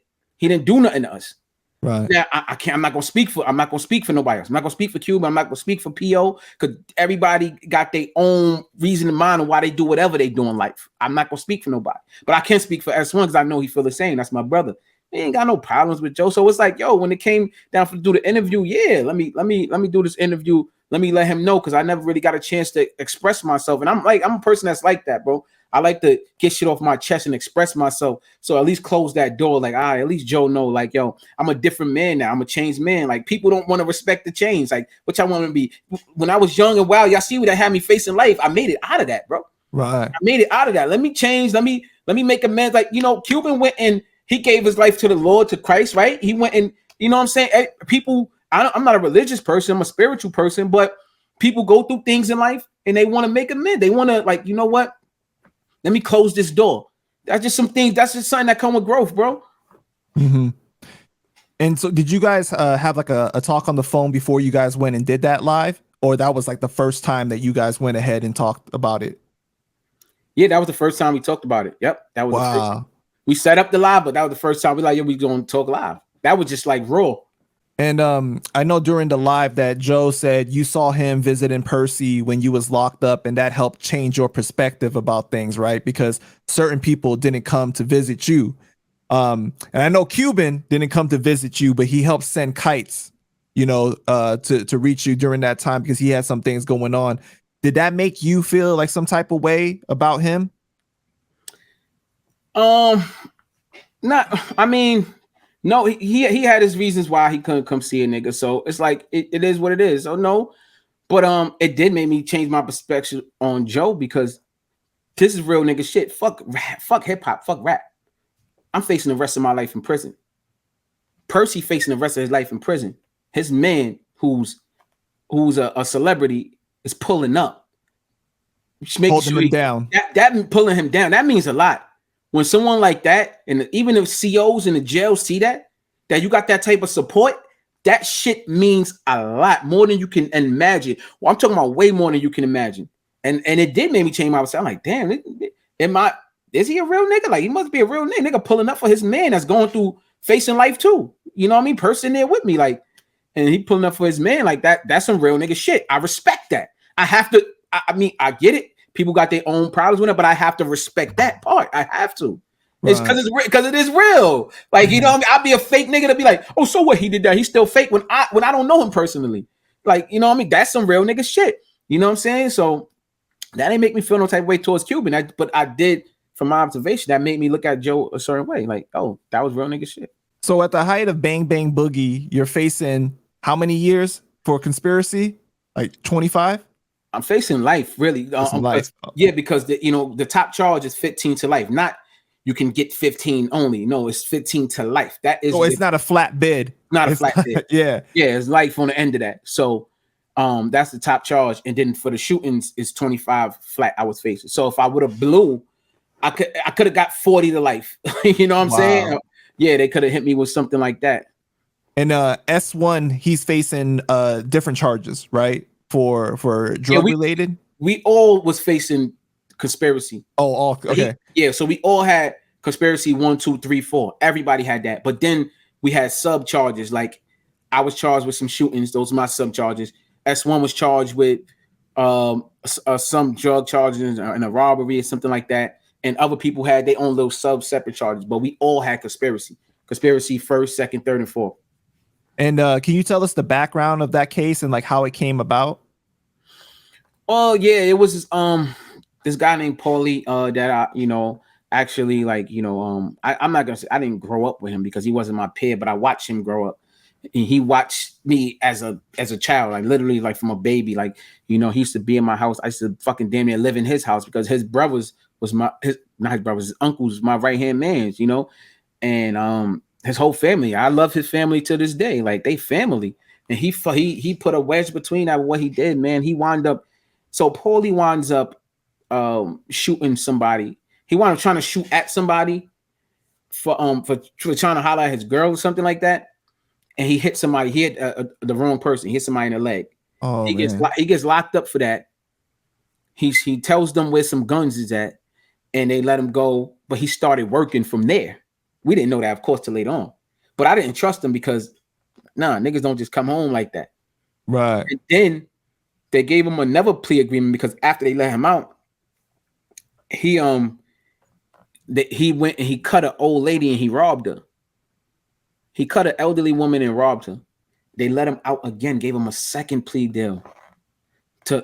do nothing to us.
Right.
Now I'm not gonna speak for nobody else. I'm not gonna speak for Cuba. I'm not gonna speak for PO, because everybody got their own reason in mind of why they do whatever they do in life. I'm not gonna speak for nobody, but I can speak for S1 because I know he feel the same. That's my brother. We ain't got no problems with Joe. So it's like, yo, when it came down to do the interview, yeah, let me do this interview. Let me let him know, because I never really got a chance to express myself. And I'm a person that's like that, bro. I like to get shit off my chest and express myself. So at least close that door. Like, at least Joe know, like, yo, I'm a different man now. I'm a changed man. Like, people don't want to respect the change. Like, what y'all want to be? When I was young and wild, y'all see what that had me facing life. I made it out of that, bro.
Right.
I made it out of that. Let me change. Let me make amends. Like, you know, Cuban went and he gave his life to the Lord, to Christ, right? He went and, you know what I'm saying? People, I'm not a religious person. I'm a spiritual person, but people go through things in life and they want to make amends. They want to, like, you know what? Let me close this door. That's just some things. That's just something that come with growth, bro.
And so did you guys have like a talk on the phone before you guys went and did that live? Or that was like the first time that you guys went ahead and talked about it?
Yeah, that was the first time we talked about it. Yep. That was the first time. We set up the live, but that was the first time we like, yeah, we going to talk live. That was just like raw.
And I know during the live that Joe said you saw him visiting Percy when you was locked up, and that helped change your perspective about things, right? Because certain people didn't come to visit you. And I know Cuban didn't come to visit you, but he helped send kites, you know, to reach you during that time because he had some things going on. Did that make you feel like some type of way about him?
No, he had his reasons why he couldn't come see a nigga. So it's like it is what it is. So no, but it did make me change my perspective on Joe, because this is real nigga shit. Fuck rap, fuck hip hop, fuck rap. I'm facing the rest of my life in prison. Percy facing the rest of his life in prison. His man, who's a celebrity, is pulling up.
Holding him down.
That pulling him down. That means a lot. When someone like that, and even if COs in the jail see that you got that type of support, that shit means a lot more than you can imagine. Well, I'm talking about way more than you can imagine. And it did make me change my perspective. I'm like, damn, is he a real nigga? Like, he must be a real nigga pulling up for his man that's going through facing life too. You know what I mean? Person there with me, like, and he pulling up for his man like that. That's some real nigga shit. I respect that. I have to. I mean, I get it. People got their own problems with it, but I have to respect that part. I have to. Right. It's because it is real. Like, you know what I mean? I'd be a fake nigga to be like, oh, so what? He did that. He's still fake when I don't know him personally. Like, you know what I mean? That's some real nigga shit. You know what I'm saying? So that ain't make me feel no type of way towards Cuban. But I did, from my observation, that made me look at Joe a certain way. Like, oh, that was real nigga shit.
So at the height of Bang Bang Boogie, you're facing how many years for conspiracy? Like 25?
I'm facing life, really.
Life.
Yeah, because the top charge is 15 to life. Not you can get 15 only. No, it's 15 to life. That is.
Oh, it's not a flat bid.
Not a flat bid.
Yeah.
Yeah, it's life on the end of that. So that's the top charge. And then for the shootings, it's 25 flat I was facing. So if I would have blew, I could have got 40 to life. You know what I'm saying? Yeah, they could have hit me with something like that.
And S1, he's facing different charges, right? For drug related.
We all was facing conspiracy.
Oh, all okay.
So we all had conspiracy 1, 2, 3, 4. Everybody had that. But then we had sub charges. Like I was charged with some shootings. Those are my sub charges. S1 was charged with some drug charges and a robbery or something like that. And other people had their own little sub separate charges. But we all had conspiracy. Conspiracy first, second, third, and fourth.
And can you tell us the background of that case and like how it came about?
Oh yeah, it was this guy named Paulie that I actually like I'm not gonna say I didn't grow up with him because he wasn't my peer, but I watched him grow up. And he watched me as a child, like literally like from a baby. Like he used to be in my house. I used to fucking damn near live in his house because his brothers was his uncles, my right hand man. And his whole family. I love his family to this day. Like they family. And he put a wedge between that. What he did, man. So Paulie winds up shooting somebody. He wound up trying to shoot at somebody for trying to holler at his girl or something like that. And he hit somebody. He hit the wrong person. He hit somebody in the leg. Oh, he gets locked up for that. He tells them where some guns is at, and they let him go. But he started working from there. We didn't know that, of course, till later on. But I didn't trust him because, niggas don't just come home like that.
Right.
And then they gave him another plea agreement because after they let him out, he went and he cut an old lady and he robbed her. He cut an elderly woman and robbed her. They let him out again, gave him a second plea deal to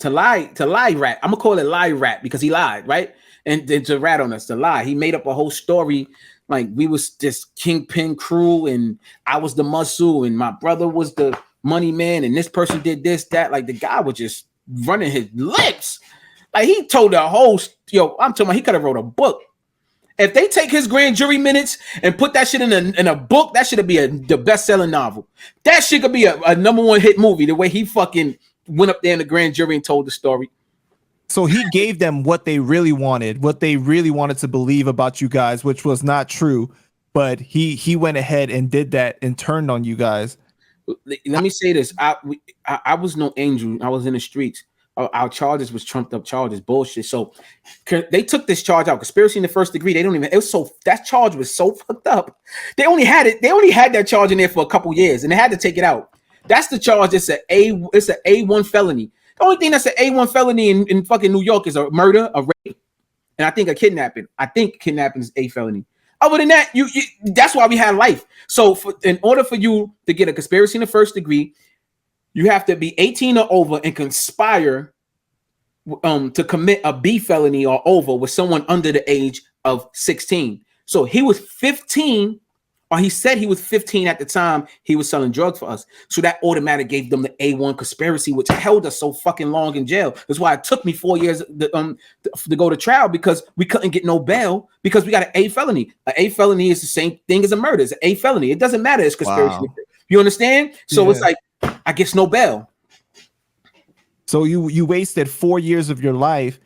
lie rat. I'm gonna call it lie rat because he lied, right? And to rat on us, to lie. He made up a whole story like we was this kingpin crew and I was the muscle and my brother was the money man and this person did this, that. Like the guy was just running his lips. Like he told the whole, I'm talking about he could have wrote a book. If they take his grand jury minutes and put that shit in a book, that should be the best-selling novel. That shit could be a number one hit movie, the way he fucking went up there in the grand jury and told the story.
So he gave them what they really wanted to believe about you guys, which was not true. But he went ahead and did that and turned on you guys.
Let me say this. I was no angel. I was in the streets. Our charges was trumped up charges, bullshit. So they took this charge out, conspiracy in the first degree. That charge was so fucked up. They only had that charge in there for a couple years, and they had to take it out. That's the charge. It's an A1 felony. The only thing that's an A1 felony in fucking New York is a murder, a rape, and I think a kidnapping. I think kidnapping is a felony. Other than that, you that's why we had life. So in order for you to get a conspiracy in the first degree, you have to be 18 or over and conspire to commit a B felony or over with someone under the age of 16. So he was 15, or he said he was 15 at the time he was selling drugs for us. So that automatic gave them the A1 conspiracy, which held us so fucking long in jail. That's why it took me 4 years to go to trial, because we couldn't get no bail because we got an A felony. An A felony is the same thing as a murder. It's an A felony. It doesn't matter. It's conspiracy. Wow. You understand? So It's like, I guess no bail.
So you wasted 4 years of your life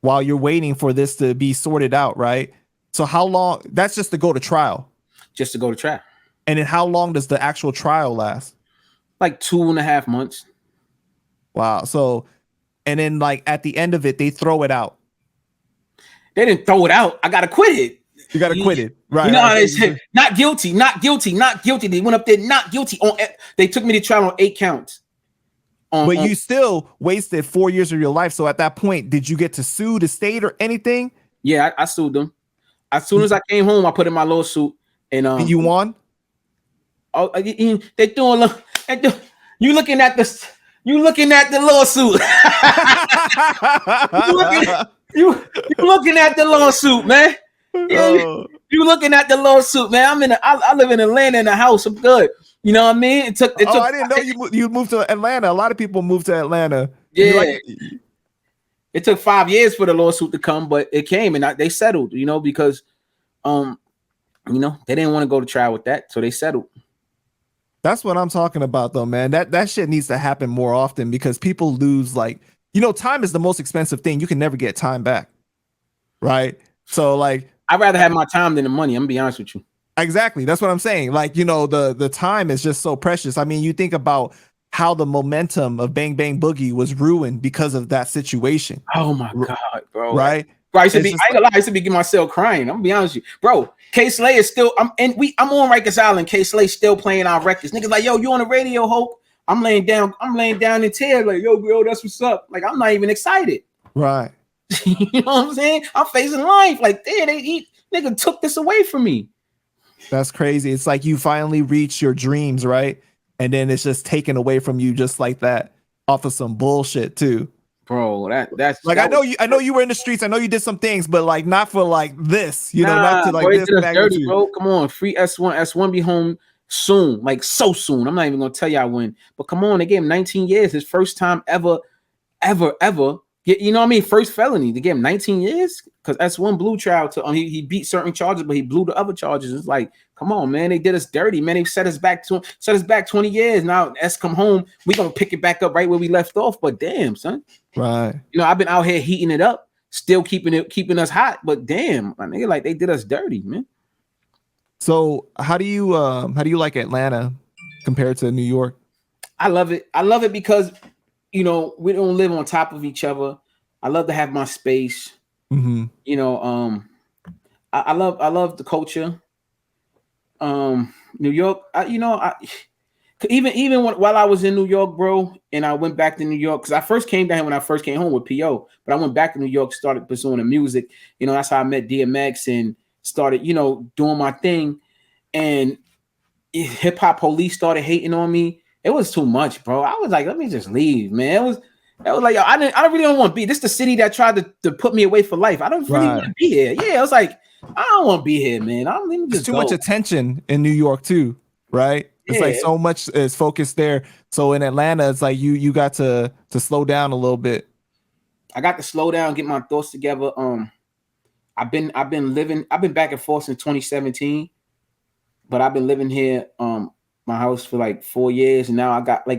while you're waiting for this to be sorted out, right? So how long? That's just to go to trial.
Just to go to trial.
And then how long does the actual trial last?
Like 2.5 months.
Wow. So, and then like at the end of it, they throw it out.
They didn't throw it out. I got acquitted.
You got acquitted, right?
You know how they said, not guilty, not guilty, not guilty. They went up there, not guilty. They took me to trial on 8 counts.
But you still wasted 4 years of your life. So at that point, did you get to sue the state or anything?
Yeah, I sued them. As soon as I came home, I put in my lawsuit, and
you won.
Oh, they doing. You looking at the lawsuit. you looking at the lawsuit, man. You looking at the lawsuit, man. I live in Atlanta in a house. I'm good. You know what I mean? It took.
I didn't know you moved to Atlanta. A lot of people moved to Atlanta.
Yeah. It took 5 years for the lawsuit to come, but it came and they settled, you know, because you know, they didn't want to go to trial with that, so they settled.
That's what I'm talking about, though, man. That shit needs to happen more often because people lose, like, you know, time is the most expensive thing. You can never get time back, right? So, like,
I'd rather have my time than the money. I'm gonna be honest with you.
Exactly, that's what I'm saying. Like, you know, the time is just so precious. I mean, you think about how the momentum of Bang Bang Boogie was ruined because of that situation.
Oh my God, bro!
Right?
Bro, I ain't gonna lie. I used to be getting myself crying. I'm gonna be honest with you, bro. K Slay is still. I'm on Rikers Island. K Slay still playing our records. Niggas like, yo, you on the radio, Hope? I'm laying down in tears. Like, yo, bro, that's what's up. Like, I'm not even excited.
Right.
You know what I'm saying? I'm facing life. Like, damn, nigga took this away from me.
That's crazy. It's like you finally reach your dreams, right? And then it's just taken away from you just like that, off of some bullshit too.
Bro, that's
like, I know you were in the streets. I know you did some things, but like not for like this, you know, not to like
bro,
this magnitude.
Dirty, bro. Come on, free S1 be home soon, like so soon. I'm not even gonna tell y'all when, but come on, they gave him 19 years, his first time ever. You know what I mean? First felony. They gave him 19 years because S1 blew trial to he beat certain charges, but he blew the other charges. It's like, come on, man. They did us dirty, man. They set us back 20 years. Now S come home, we gonna pick it back up right where we left off. But damn, son.
Right.
You know, I've been out here heating it up, still keeping us hot. But damn, my nigga, like they did us dirty, man.
So how do you like Atlanta compared to New York?
I love it. I love it because, you know, we don't live on top of each other. I love to have my space.
Mm-hmm.
You know, I love the culture. New York, even while I was in New York, bro, and I went back to New York because I first came down here when I first came home with PO, but I went back to New York, started pursuing the music. You know, that's how I met DMX and started, you know, doing my thing. And hip hop police started hating on me. It was too much, bro. I was like, let me just leave, man. It was like, yo, I really don't want to be. This is the city that tried to put me away for life. I don't really want to be here. Yeah, I was like, I don't want to be here, man. There's
too much attention in New York too, right? It's like so much is focused there. So in Atlanta, it's like you got to slow down a little bit.
I got to slow down, get my thoughts together. I've been back and forth since 2017, but I've been living here, my house for like 4 years, and now I got my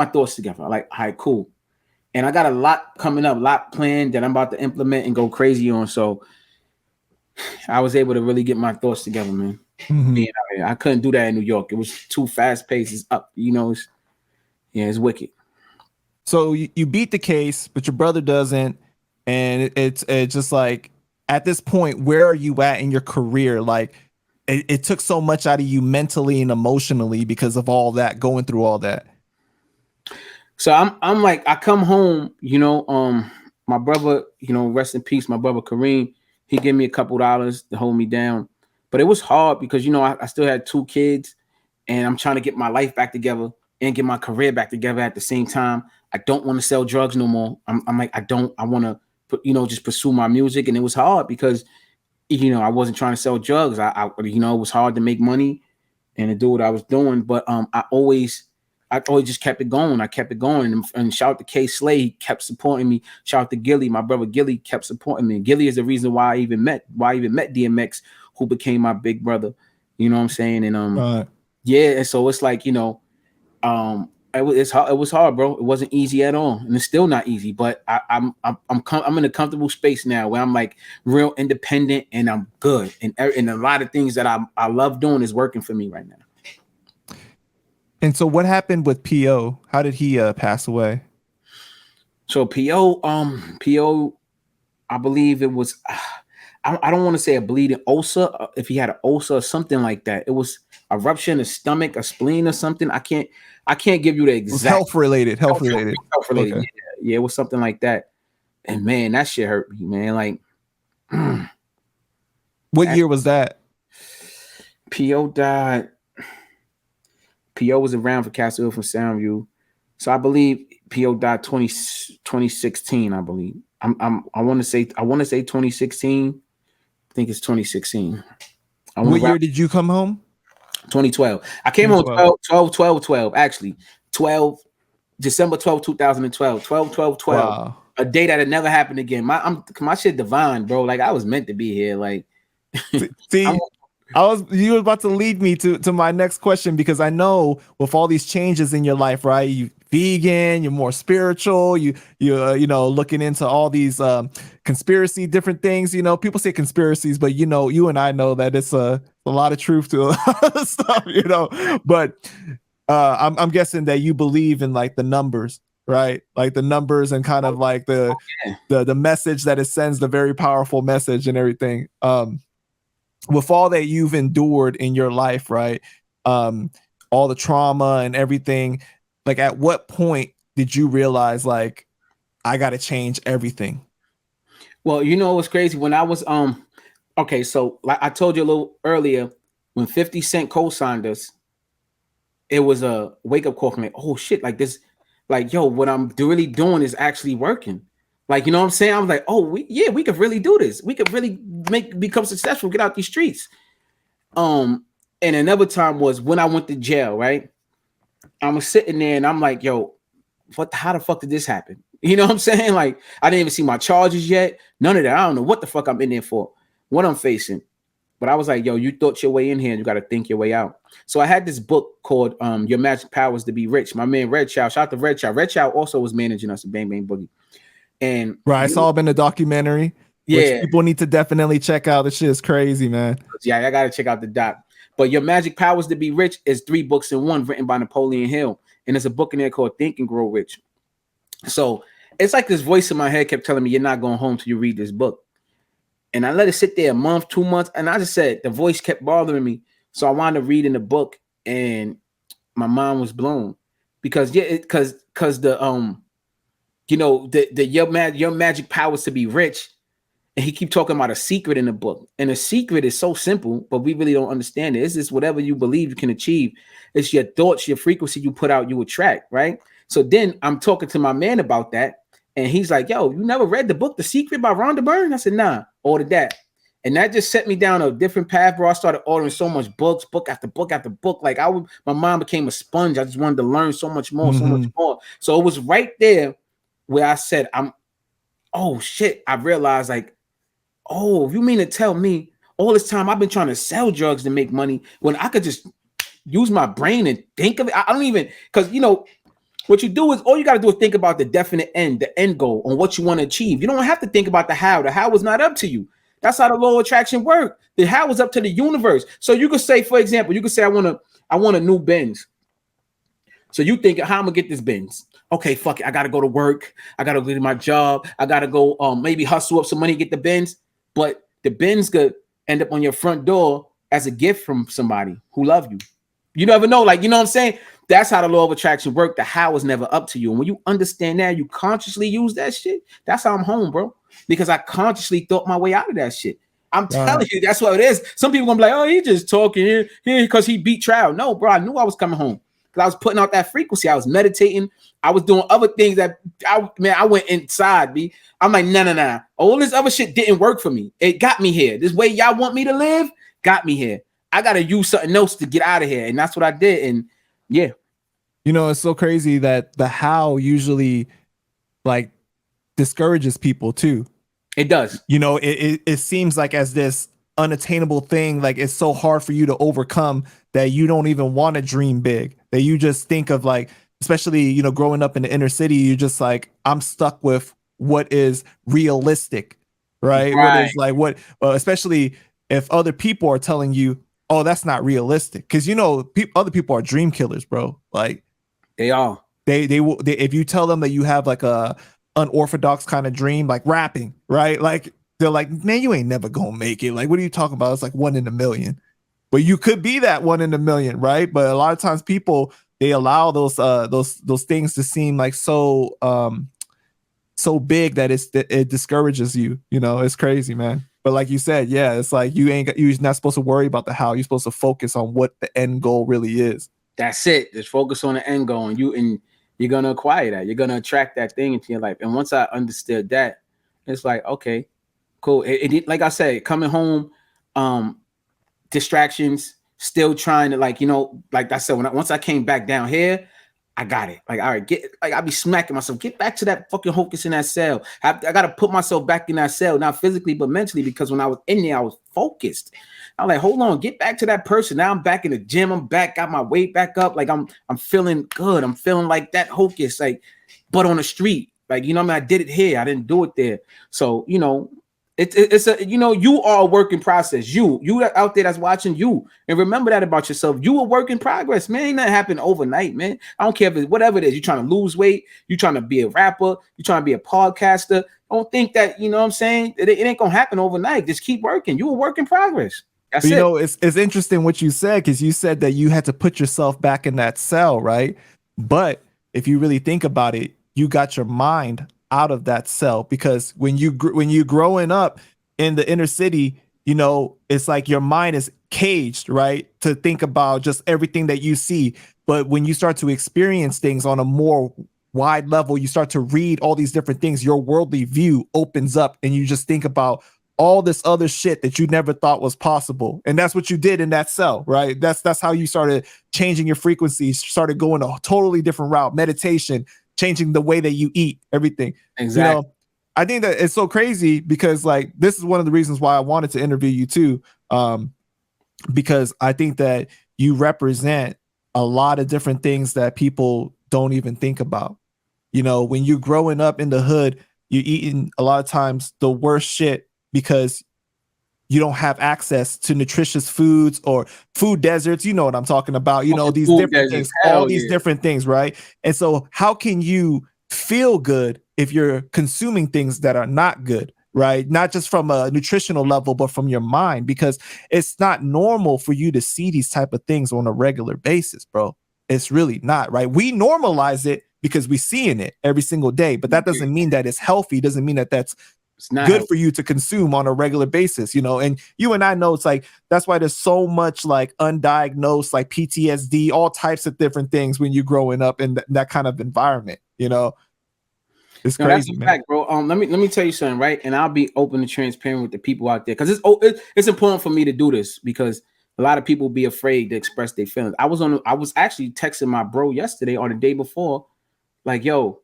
thoughts together. Like, all right, cool. And I got a lot coming up, a lot planned that I'm about to implement and go crazy on. So I was able to really get my thoughts together, man. Mm-hmm. I couldn't do that in New York. It was too fast paced. It's up, you know. It's wicked.
So you beat the case, but your brother doesn't, and it's just like, at this point, where are you at in your career? Like, it took so much out of you mentally and emotionally because of all that, going through all that.
So I'm like, I come home, you know, my brother, you know, rest in peace, my brother Kareem, he gave me a couple dollars to hold me down. But it was hard because, you know, I still had 2 kids and I'm trying to get my life back together and get my career back together at the same time. I don't want to sell drugs no more. I'm like, I want to, you know, just pursue my music. And it was hard because, you know, I wasn't trying to sell drugs. I you know, it was hard to make money and to do what I was doing. But I always just kept it going. I kept it going. And shout out to K Slay, he kept supporting me. Shout out to Gilly, my brother Gilly kept supporting me. Gilly is the reason why I even met DMX, who became my big brother. You know what I'm saying? And yeah, and so it's like, you know, it was hard, bro. It wasn't easy at all, and it's still not easy. But I'm in a comfortable space now where I'm like real independent and I'm good, and a lot of things that I love doing is working for me right now.
And so, what happened with PO? How did he pass away?
So PO, I believe it was. I don't want to say a bleeding ulcer. If he had an ulcer or something like that, it was a rupture in the stomach, a spleen or something. I can't give you the exact.
Health related.
Okay. Yeah, it was something like that. And man, that shit hurt me, man. Like,
what year was that?
PO died. PO was around for Castle Hill from Soundview, so I believe PO died 2016. I believe. I want to say 2016. I think it's 2016.
What year did you come home?
2012. I came home 12, actually. 12, December 12th, 2012. 12/12/12.
Wow.
A day that had never happened again. My shit divine, bro. Like I was meant to be here. Like
See, you were about to lead me to my next question, because I know with all these changes in your life, right? You vegan, you're more spiritual, you looking into all these conspiracy different things. You know, people say conspiracies, but you know, you and I know that it's a lot of truth to a lot of stuff, you know. But I'm guessing that you believe in like the numbers, right? Like the numbers and kind of like the message that it sends, the very powerful message and everything. With all that you've endured in your life, right? All the trauma and everything, like at what point did you realize like I got to change everything?
Well, you know what's crazy? When I was okay, so like I told you a little earlier, when 50 Cent co-signed us, it was a wake-up call for me. Oh shit, like this, like yo, what I'm really doing is actually working. Like, you know what I'm saying? I was like, oh, we could really do this. We could really become successful, get out these streets. And another time was when I went to jail, right? I was sitting there and I'm like, yo, how the fuck did this happen? You know what I'm saying? Like, I didn't even see my charges yet. None of that. I don't know what the fuck I'm in there for, what I'm facing. But I was like, yo, you thought your way in here and you got to think your way out. So I had this book called Your Magic Powers to Be Rich. My man Red Chow, shout out to Red Chow. Red Chow also was managing us at Bang Bang Boogie. And
right, I saw it in the documentary.
Yeah,
which people need to definitely check out. This shit is crazy, man.
Yeah, I gotta check out the doc. But Your Magic Powers to Be Rich is 3 books in one, written by Napoleon Hill, and there's a book in there called Think and Grow Rich. So it's like this voice in my head kept telling me, "You're not going home till you read this book." And I let it sit there a month, 2 months, and I just said the voice kept bothering me. So I wound up reading the book, and my mind was blown because because the you know, the your magic powers to be rich. And he keep talking about a secret in the book. And the secret is so simple, but we really don't understand it. It's just whatever you believe you can achieve. It's your thoughts, your frequency you put out, you attract, right? So then I'm talking to my man about that. And he's like, yo, you never read the book, The Secret by Rhonda Byrne? I said, nah, ordered that. And that just set me down a different path, bro. I started ordering so much books, book after book after book. Like my mind became a sponge. I just wanted to learn so much more, so much more. So it was right there where I said, oh shit. I realized like, oh, you mean to tell me all this time I've been trying to sell drugs to make money when I could just use my brain and think of it? I don't even, because, you know, what you do is all you got to do is think about the definite end, the end goal on what you want to achieve. You don't have to think about the how. The how is not up to you. That's how the law of attraction works. The how is up to the universe. So you could say, for example, you could say, I want a new Benz. So you think, how I'm gonna get this Benz? Okay, fuck it. I gotta go to work. I gotta go to my job. I gotta go maybe hustle up some money, get the Benz. But the Benz could end up on your front door as a gift from somebody who love you. You never know. Like, you know what I'm saying? That's how the law of attraction works. The how is never up to you. And when you understand that, you consciously use that shit. That's how I'm home, bro. Because I consciously thought my way out of that shit. I'm telling you, that's what it is. Some people gonna be like, oh, he just talking here because he beat trial. No, bro, I knew I was coming home. Because I was putting out that frequency. I was meditating. I was doing other things that I went inside, B. I'm like, nah. All this other shit didn't work for me. It got me here. This way y'all want me to live got me here. I got to use something else to get out of here. And that's what I did. And yeah.
You know, it's so crazy that the how usually like discourages people too.
It does.
You know, it seems like as this unattainable thing, like it's so hard for you to overcome that you don't even want to dream big, that you just think of like, especially, you know, growing up in the inner city, you're just like, I'm stuck with what is realistic, right? What is like especially if other people are telling you, oh, that's not realistic. Because, you know, other people are dream killers, bro. Like
they are.
They will. If you tell them that you have like a unorthodox kind of dream, like rapping, right? Like they're like, man, you ain't never gonna make it. Like, what are you talking about? It's like 1 in a million. But you could be that 1 in a million, right? But a lot of times people, they allow those things to seem like so big that it discourages you. You know, it's crazy, man. But like you said, yeah, it's like you're not supposed to worry about the how. You're supposed to focus on what the end goal really is.
That's it. Just focus on the end goal, and you're gonna acquire that. You're gonna attract that thing into your life. And once I understood that, it's like, okay, cool. It like I said, coming home, distractions, still trying to, like, you know, like I said, once I came back down here, I got it. Like, all right, I'll be smacking myself. Get back to that fucking Hocus in that cell. I got to put myself back in that cell, not physically, but mentally, because when I was in there, I was focused. I'm like, hold on, get back to that person. Now I'm back in the gym. I'm back, got my weight back up. Like I'm feeling good. I'm feeling like that Hocus, like, but on the street. Like, you know, I mean, I did it here. I didn't do it there. So, you know, it's a, you know, you are a work in process. You out there that's watching you, and remember that about yourself. You a work in progress, man. Ain't nothing happen overnight, man. I don't care if it's whatever it is. You're trying to lose weight. You're trying to be a rapper. You're trying to be a podcaster. Don't think that, you know what I'm saying, it ain't gonna happen overnight. Just keep working. You a work in progress. That's
you
it.
know, it's interesting what you said, because you said that you had to put yourself back in that cell, right? But if you really think about it, you got your mind out of that cell, because when you growing up in the inner city, you know, it's like your mind is caged, right, to think about just everything that you see. But when you start to experience things on a more wide level, you start to read all these different things, your worldly view opens up, and you just think about all this other shit that you never thought was possible. And that's what you did in that cell, right? That's how you started changing your frequencies, started going a totally different route, meditation, changing the way that you eat, everything.
Exactly.
You know, I think that it's so crazy, because like, this is one of the reasons why I wanted to interview you too. Because I think that you represent a lot of different things that people don't even think about. You know, when you're growing up in the hood, you're eating a lot of times the worst shit, because you don't have access to nutritious foods or food deserts. You know what I'm talking about. You know, these different things, all these different things, right? And so how can you feel good if you're consuming things that are not good, right? Not just from a nutritional level, but from your mind, because it's not normal for you to see these type of things on a regular basis, bro. It's really not, right? We normalize it because we seeing it every single day, but that doesn't mean that it's healthy. It doesn't mean that that's good for you to consume on a regular basis, you know. And you and I know, it's like, that's why there's so much like undiagnosed, like PTSD, all types of different things when you're growing up in that kind of environment, you know. It's crazy, man.
Fact, bro. Let me tell you something, right? And I'll be open and transparent with the people out there, because it's important for me to do this, because a lot of people be afraid to express their feelings. I was actually texting my bro yesterday or the day before, like, yo,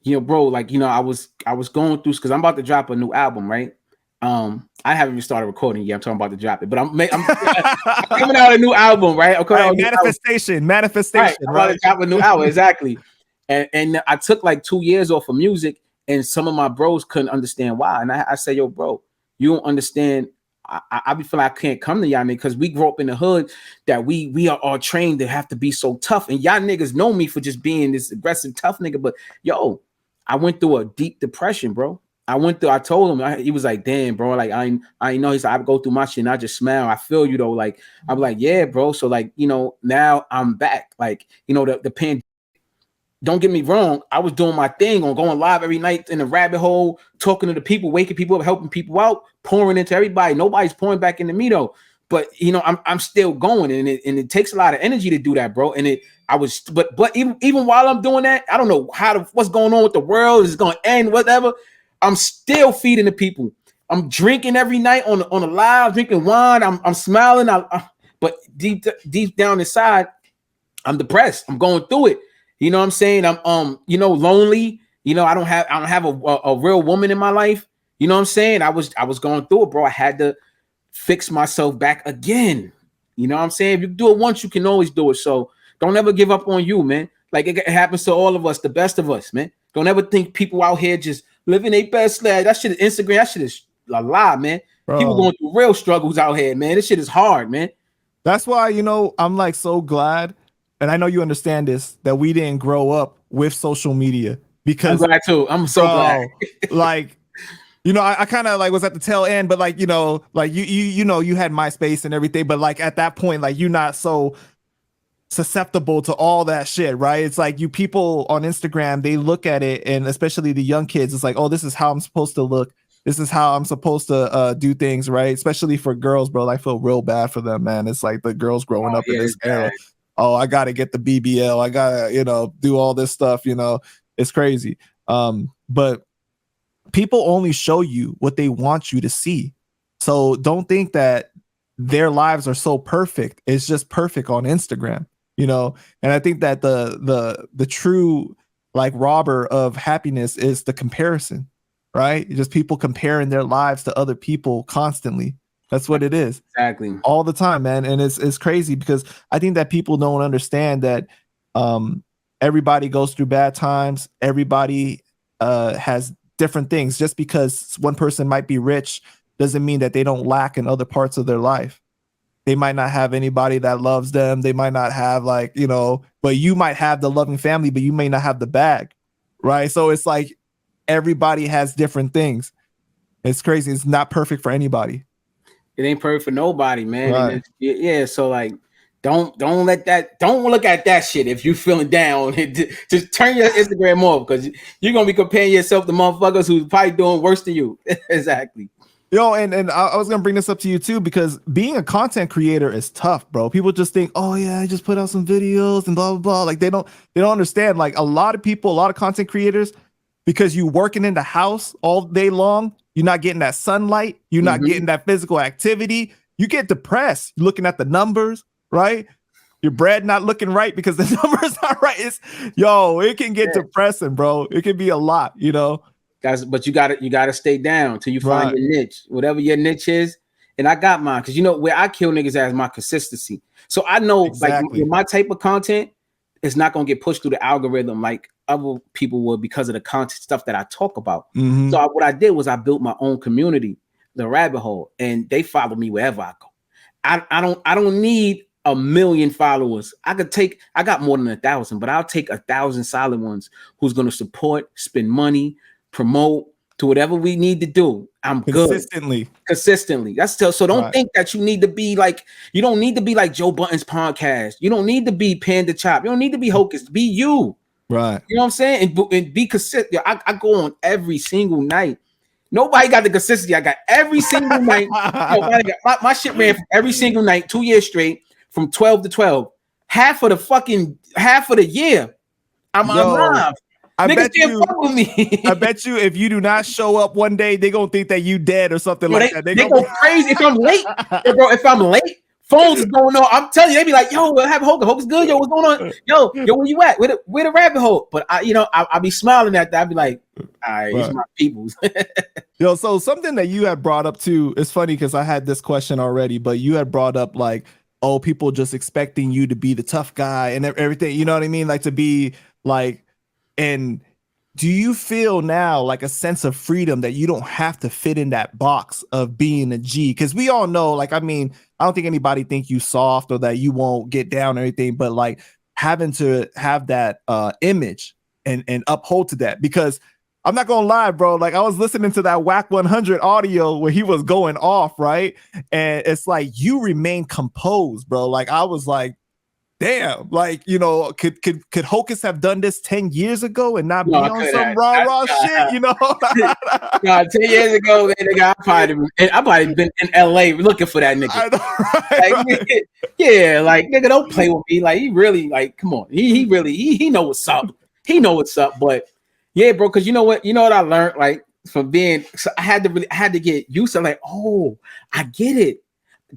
you know, bro, like, you know, I was going through, because I'm about to drop a new album, right? I haven't even started recording yet. I'm talking about to drop it, but I'm coming out a new album, right?
Manifestation, right?
I'm about to drop a new album, exactly. And I took like 2 years off of music, and some of my bros couldn't understand why. And I say, yo, bro, you don't understand. I be feeling I can't come to y'all, because we grew up in the hood that we are all trained to have to be so tough. And y'all niggas know me for just being this aggressive, tough nigga. But yo, I went through a deep depression, bro. I told him, he was like, damn, bro, like I know. He said, I go through my shit and I just smile. I feel you though. Like, I'm like, yeah, bro. So like, you know, now I'm back. Like, you know, the pandemic. Don't get me wrong, I was doing my thing on going live every night in the rabbit hole, talking to the people, waking people up, helping people out, pouring into everybody. Nobody's pouring back into me though. But you know, I'm still going, and it takes a lot of energy to do that, bro. And but even while I'm doing that, I don't know what's going on with the world. Is it going to end? Whatever. I'm still feeding the people. I'm drinking every night on a live, drinking wine. I'm smiling. But deep down inside, I'm depressed. I'm going through it. You know what I'm saying? I'm you know, lonely. You know, I don't have a real woman in my life. You know what I'm saying? I was going through it, bro. I had to fix myself back again. You know what I'm saying? If you do it once, you can always do it. So don't ever give up on you, man. Like it happens to all of us, the best of us, man. Don't ever think people out here just living their best life. That shit is Instagram. That shit is a lie, man. Bro. People going through real struggles out here, man. This shit is hard, man.
That's why, you know, I'm like so glad, and I know you understand this, that we didn't grow up with social media, because
I'm glad too. I'm so glad.
Like, you know, I kind of like was at the tail end, but like, you know, like you know, you had MySpace and everything, but like at that point, like you're not so susceptible to all that shit, right? It's like you people on Instagram, they look at it, and especially the young kids, it's like, oh, this is how I'm supposed to look. This is how I'm supposed to do things, right? Especially for girls, bro. I feel real bad for them, man. It's like the girls growing up in this era. Oh, I got to get the BBL. I got to, you know, do all this stuff, you know, it's crazy. But people only show you what they want you to see. So don't think that their lives are so perfect. It's just perfect on Instagram. you know. And I think that the true like robber of happiness is the comparison, right? Just people comparing their lives to other people constantly. That's what it is.
Exactly.
All the time, man. And it's crazy because I think that people don't understand that everybody goes through bad times. Everybody has different things. Just because one person might be rich doesn't mean that they don't lack in other parts of their life. They might not have anybody that loves them. They might not have like, you know, but you might have the loving family, but you may not have the bag, right? So it's like everybody has different things. It's crazy. It's not perfect for anybody.
It ain't perfect for nobody, man.
Right.
Yeah, so like don't look at that shit if you feeling down. Just turn your Instagram off because you're gonna be comparing yourself to motherfuckers who's probably doing worse than you. Exactly.
Yo, and I was gonna bring this up to you too, because being a content creator is tough, bro. People just think, oh yeah, I just put out some videos and blah blah blah. Like they don't understand. Like a lot of people, a lot of content creators, because you working in the house all day long, you're not getting that sunlight, you're not getting that physical activity. You get depressed looking at the numbers, right? Your bread not looking right because the numbers are right. It can get depressing, bro. It can be a lot, you know.
Guys, but you gotta stay down till you find your niche, whatever your niche is. And I got mine because you know where I kill niggas at is my consistency. So I know like my type of content is not gonna get pushed through the algorithm like other people would because of the content stuff that I talk about. So what I did was I built my own community, the Rabbit Hole, and they follow me wherever I go. I don't need 1 million followers. I got more than 1,000, but I'll take 1,000 solid ones who's gonna support, spend money, promote to whatever we need to do. I'm
consistently.
That's still so don't think that you need to be like Joe Budden's podcast. You don't need to be Panda Chop. You don't need to be Hocus. Be you.
Right.
You know what I'm saying? And be consistent. I go on every single night. Nobody got the consistency I got every single night. My shit ran every single night, 2 years straight, from 12 to 12. Half of the year. I'm live.
I bet you if you do not show up one day, they're gonna think that you dead or something like that.
They go crazy if I'm late. Bro, if I'm late, phones is going on. I'm telling you, they be like, yo, what happened? Hocus good, yo, what's going on? Yo, where you at? Where the Rabbit Hole? But I'll be smiling at that. I'll be like, all right, it's my peoples.
Yo, so something that you had brought up too, it's funny because I had this question already, but you had brought up like, oh, people just expecting you to be the tough guy and everything, you know what I mean? Like to be like, and do you feel now like a sense of freedom that you don't have to fit in that box of being a G? Because we all know, like, I mean, I don't think anybody think you soft or that you won't get down or anything, but like having to have that image and uphold to that. Because I'm not gonna lie, bro, like I was listening to that Wack 100 audio where he was going off, right? And it's like you remain composed, bro. Like I was like, damn, like, you know, could Hocus have done this 10 years ago and not be on some raw shit, you know?
10 years ago, nigga, I probably been in LA looking for that nigga. I know, right? Yeah, like nigga, don't play with me. Like he really, like, come on, he really know what's up. He know what's up, but yeah, bro, because you know what I learned, like from being, so I had to get used to like, oh, I get it.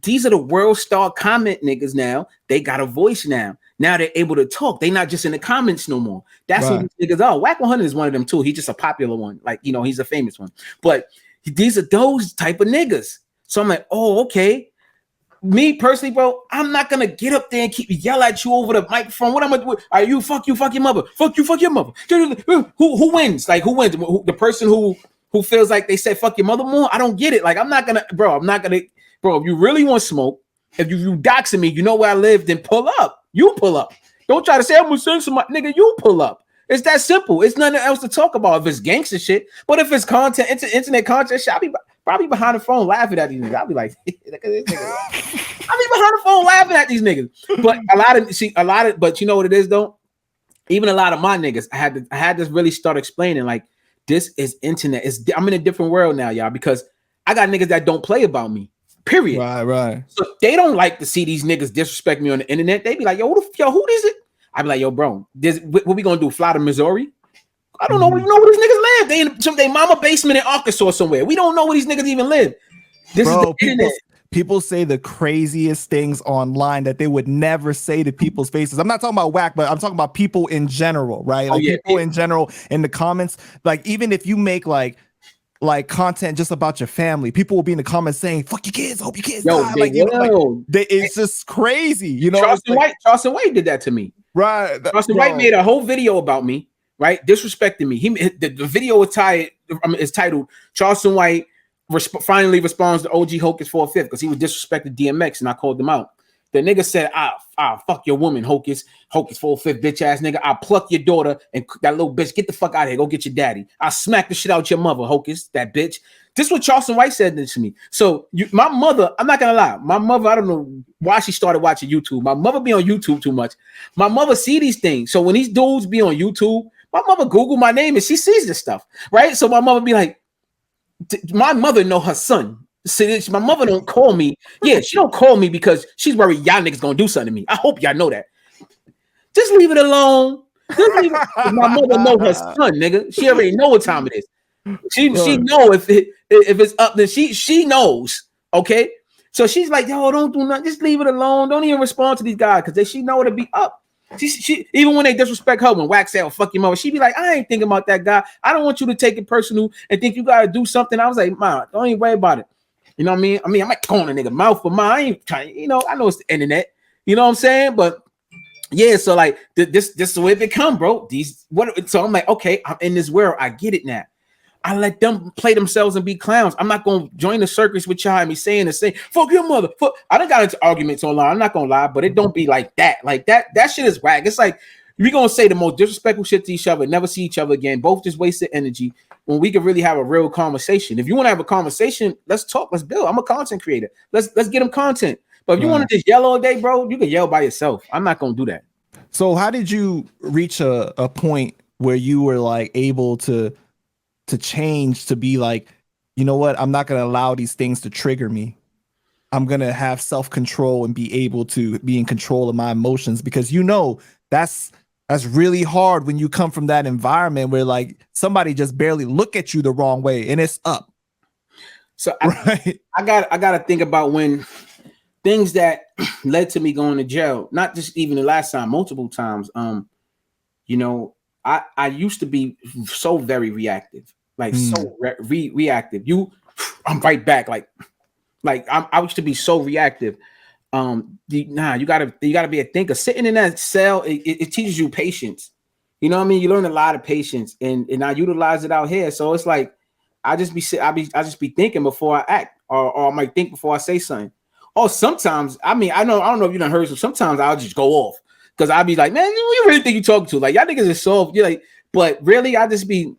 These are the world star comment niggas now. They got a voice now. Now they're able to talk. They not just in the comments no more. That's what these niggas are. Wack 100 is one of them too. He's just a popular one. Like, you know, he's a famous one. But these are those type of niggas. So I'm like, oh, okay. Me personally, bro, I'm not gonna get up there and keep yell at you over the microphone. What I'm gonna do? Are you fuck your mother? Fuck your mother. Who wins? Like who wins? The person who feels like they said fuck your mother more? I don't get it. Like I'm not gonna, Bro, if you really want smoke, if you doxing me, you know where I live, then pull up. You pull up. Don't try to say I'm gonna send somebody, nigga. You pull up. It's that simple. It's nothing else to talk about if it's gangster shit. But if it's content, internet content shit, I'll be probably behind the phone laughing at these niggas. I'll be like, I'll be behind the phone laughing at these niggas. But but you know what it is though? Even a lot of my niggas, I had to really start explaining like this is internet. I'm in a different world now, y'all, because I got niggas that don't play about me. Period.
Right.
So they don't like to see these niggas disrespect me on the internet. They be like, who is it? I be like, yo, bro, what we gonna do? Fly to Missouri? I don't know. We know where these niggas live. They in they mama basement in Arkansas somewhere. We don't know where these niggas even live. This is the internet.
people say the craziest things online that they would never say to people's faces. I'm not talking about Wack, but I'm talking about people in general, right? Like people in general in the comments. Like even if you make like content just about your family, people will be in the comments saying, "Fuck your kids, hope your kids die." Like, you know, like it's just crazy, you know.
Charleston White did that to me,
right?
Charleston White made a whole video about me, right, disrespecting me. The video was titled "Charleston White finally responds to OG Hocus 4/5" because he was disrespecting DMX, and I called him out. The nigga said, fuck your woman, Hocus 4/5 bitch ass nigga. I'll pluck your daughter and that little bitch. Get the fuck out of here. Go get your daddy. I'll smack the shit out your mother, Hocus, that bitch. This is what Charleston White said to me. So my mother, I'm not gonna lie, my mother, I don't know why she started watching YouTube. My mother be on YouTube too much. My mother see these things. So when these dudes be on YouTube, my mother Google my name and she sees this stuff, right? So my mother be like, my mother know her son. See, my mother don't call me. Yeah, she don't call me because she's worried y'all niggas gonna do something to me. I hope y'all know that. Just leave it alone. My mother know her son, nigga. She already know what time it is. She know if it's up, then she knows. Okay, so she's like, yo, don't do nothing. Just leave it alone. Don't even respond to these guys because she know it'll be up. She even when they disrespect her, when Wack said, "Oh, fuck your mother," she be like, "I ain't thinking about that guy. I don't want you to take it personal and think you gotta do something." I was like, "Ma, don't even worry about it." You know what I mean? I might call a nigga mouth, but I ain't trying. You know, I know it's the internet. You know what I'm saying? But yeah, so like this is the way it become, bro. So I'm like, okay, I'm in this world. I get it now. I let them play themselves and be clowns. I'm not gonna join the circus with y'all and be saying the same. Fuck your mother. Fuck. I done got into arguments online. I'm not gonna lie, but it don't be like that. Like that shit is whack. It's like we gonna say the most disrespectful shit to each other, never see each other again. Both just wasted energy when we could really have a real conversation. If you want to have a conversation, let's talk. Let's build. I'm a content creator. Let's get them content. But if you want to just yell all day, bro, you can yell by yourself. I'm not gonna do that.
So how did you reach a point where you were like able to change to be like, you know what? I'm not gonna allow these things to trigger me. I'm gonna have self-control and be able to be in control of my emotions, because you know that's really hard when you come from that environment where like somebody just barely look at you the wrong way and it's up.
So I gotta think about when things that led to me going to jail, not just even the last time, multiple times. You know, I used to be so very reactive, like so reactive. I'm right back. Like I used to be so reactive. You gotta be a thinker. Sitting in that cell, it teaches you patience. You know what I mean? You learn a lot of patience, and I utilize it out here. So it's like I just be thinking before I act, or I might think before I say something. Or sometimes, I don't know if you done heard. So sometimes I'll just go off because I'll be like, man, who you really think you talking to? Like y'all niggas is soft. You're like, but really, I just be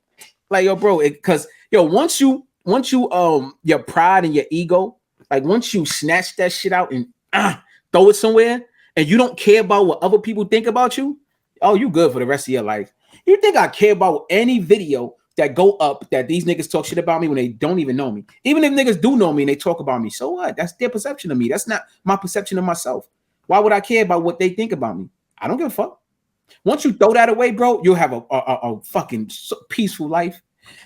like, yo, bro, because once you your pride and your ego, like once you snatch that shit out and throw it somewhere, and you don't care about what other people think about you, oh, you good for the rest of your life. You think I care about any video that go up that these niggas talk shit about me when they don't even know me? Even if niggas do know me and they talk about me, so what? That's their perception of me. That's not my perception of myself. Why would I care about what they think about me? I don't give a fuck. Once you throw that away, bro, you'll have a fucking peaceful life.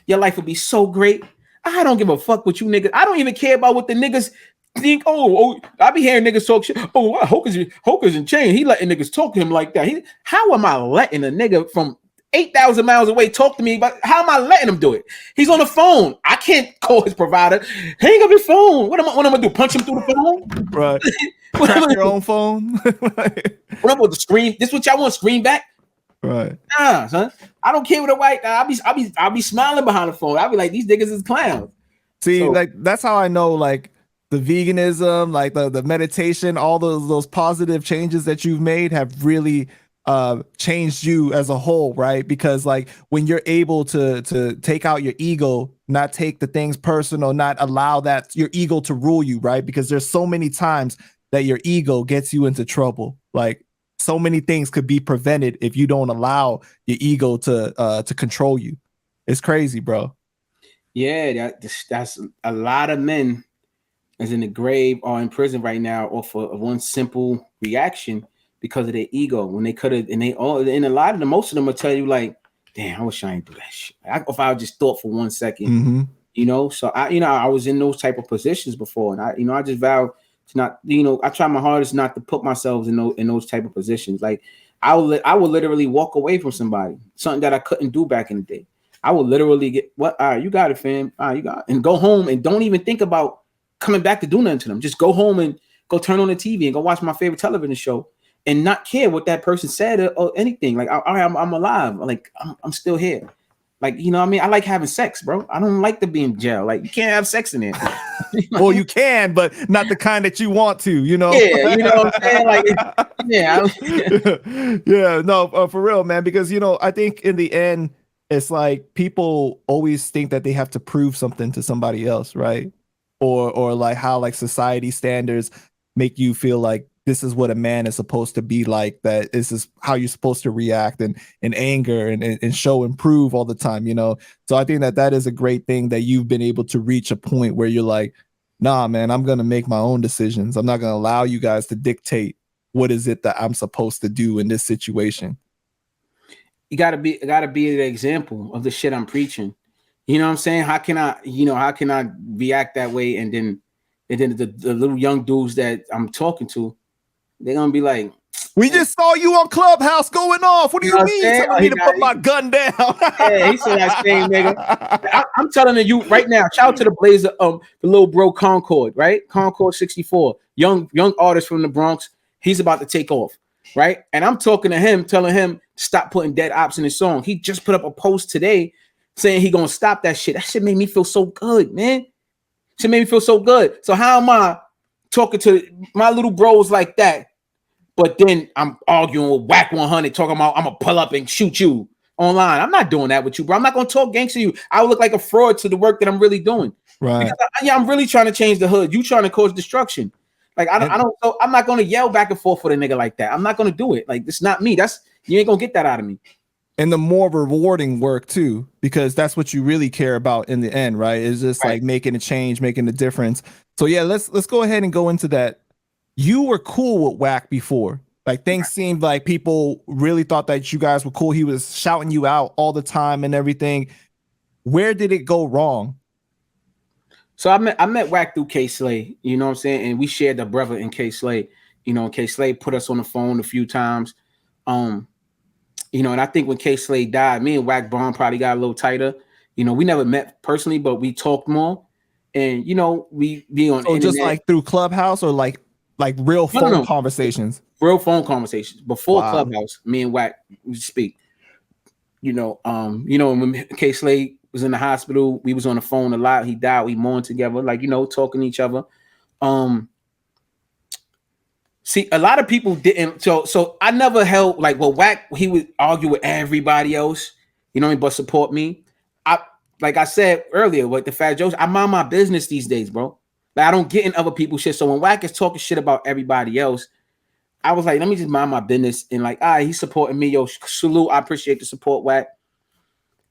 Your life will be so great. I don't give a fuck what you niggas. I don't even care about what the niggas think. Oh, I be hearing niggas talk shit. Oh, wow, Hocus in chain. He letting niggas talk to him like that. How am I letting a nigga from 8,000 miles away talk to me? But how am I letting him do it? He's on the phone. I can't call his provider. Hang up your phone. What am I gonna do? Punch him through the phone?
Right. Crack your own phone.
What am I to scream? This what y'all want? Scream back?
Right.
Nah, son. I don't care what a white. I'll be smiling behind the phone. I'll be like, these niggas is clowns.
See, like that's how I know, like the veganism, like the meditation, all those positive changes that you've made have really changed you as a whole, right? Because like when you're able to take out your ego, not take the things personal, not allow that your ego to rule you, right? Because there's so many times that your ego gets you into trouble. Like so many things could be prevented if you don't allow your ego to control you. It's crazy, bro.
Yeah, that's a lot of men is in the grave or in prison right now off of one simple reaction because of their ego. When they could have, and a lot of them, most of them will tell you like, damn, I wish I ain't do that shit. If I just thought for 1 second, You know, so I was in those type of positions before, and I just vowed to not, I try my hardest not to put myself in those type of positions. Like I would literally walk away from somebody, something that I couldn't do back in the day. I would literally get what, all right, you got it, fam. All right, you got it. And go home and don't even think about coming back to do nothing to them. Just go home and go turn on the TV and go watch my favorite television show and not care what that person said or anything. Like, I'm alive. Like, I'm still here. Like, you know what I mean? I like having sex, bro. I don't like to be in jail. Like, you can't have sex in there.
Well, you can, but not the kind that you want to, you know?
Yeah, you know what I'm saying? Like, yeah.
Yeah, no, for real, man. Because, I think in the end, it's like people always think that they have to prove something to somebody else, right? Or like how like society standards make you feel like this is what a man is supposed to be like, that this is how you're supposed to react in anger and show and prove all the time, So I think that is a great thing that you've been able to reach a point where you're like, nah, man, I'm going to make my own decisions. I'm not going to allow you guys to dictate what is it that I'm supposed to do in this situation.
You gotta be the example of the shit I'm preaching. You know what I'm saying? How can I react that way? And then the little young dudes that I'm talking to, they're gonna be like,
we just saw you on Clubhouse going off. What do you mean? I need to put my gun down.
Yeah, he said that same nigga. I'm telling you right now, shout out to the Blazer, the little bro Concord, right? Concord 64, young artist from the Bronx. He's about to take off, right? And I'm talking to him, telling him stop putting dead ops in his song. He just put up a post today saying he gonna stop that shit. That shit made me feel so good, man. Shit made me feel so good. So how am I talking to my little bros like that? But then I'm arguing with Wack 100, talking about I'm gonna pull up and shoot you online. I'm not doing that with you, bro. I'm not gonna talk gangster to you. I would look like a fraud to the work that I'm really doing.
Right.
I'm really trying to change the hood. You trying to cause destruction. Like I'm not gonna yell back and forth with a nigga like that. I'm not gonna do it. Like, it's not me. You ain't gonna get that out of me.
And the more rewarding work too, because that's what you really care about in the end, right? It's just like making a change, making a difference. So yeah, let's go ahead and go into that. You were cool with Wack before. Like, things seemed like people really thought that you guys were cool. He was shouting you out all the time and everything. Where did it go wrong?
So I met Wack through K Slay, you know what I'm saying? And we shared a brother in K Slay. K Slay put us on the phone a few times. And I think when K Slay died, me and Wack Bond probably got a little tighter. We never met personally, but we talked more. And we be on
so internet. Just like through Clubhouse, or like real phone conversations?
Real phone conversations. Before Clubhouse, me and Wack we speak. When K Slay was in the hospital, we was on the phone a lot. He died, we mourned together, talking to each other. See, a lot of people didn't. So I never held Wack, he would argue with everybody else, but support me. Like I said earlier, with the Fat Joes, I mind my business these days, bro. Like, I don't get in other people's shit. So when Wack is talking shit about everybody else, I was like, let me just mind my business. And he's supporting me. Yo, salute. I appreciate the support, Wack.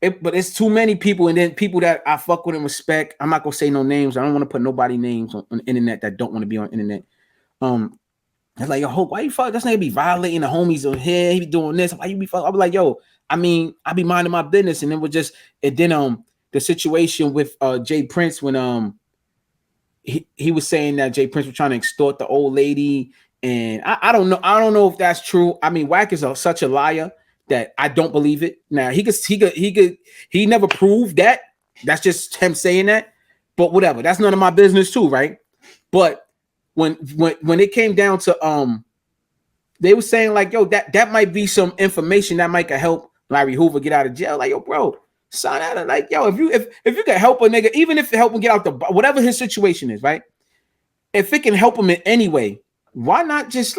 But it's too many people, and then people that I fuck with and respect. I'm not gonna say no names. I don't want to put nobody names on the internet that don't want to be on the internet. It's like, yo, Hope, why you fuck? That's not gonna be violating the homies on here. He be doing this. Why you be fuck? I was like, yo, I be minding my business, and then the situation with Jay Prince when he was saying that Jay Prince was trying to extort the old lady, and I don't know if that's true. Wack is such a liar that I don't believe it. Now he never proved that. That's just him saying that. But whatever, that's none of my business too, right? But when it came down to they were saying like, yo, that might be some information that might help Larry Hoover get out of jail. Like, yo, bro, sign out. Like, yo, if you can help a nigga, even if it help him get out the whatever his situation is, right? If it can help him in any way, why not just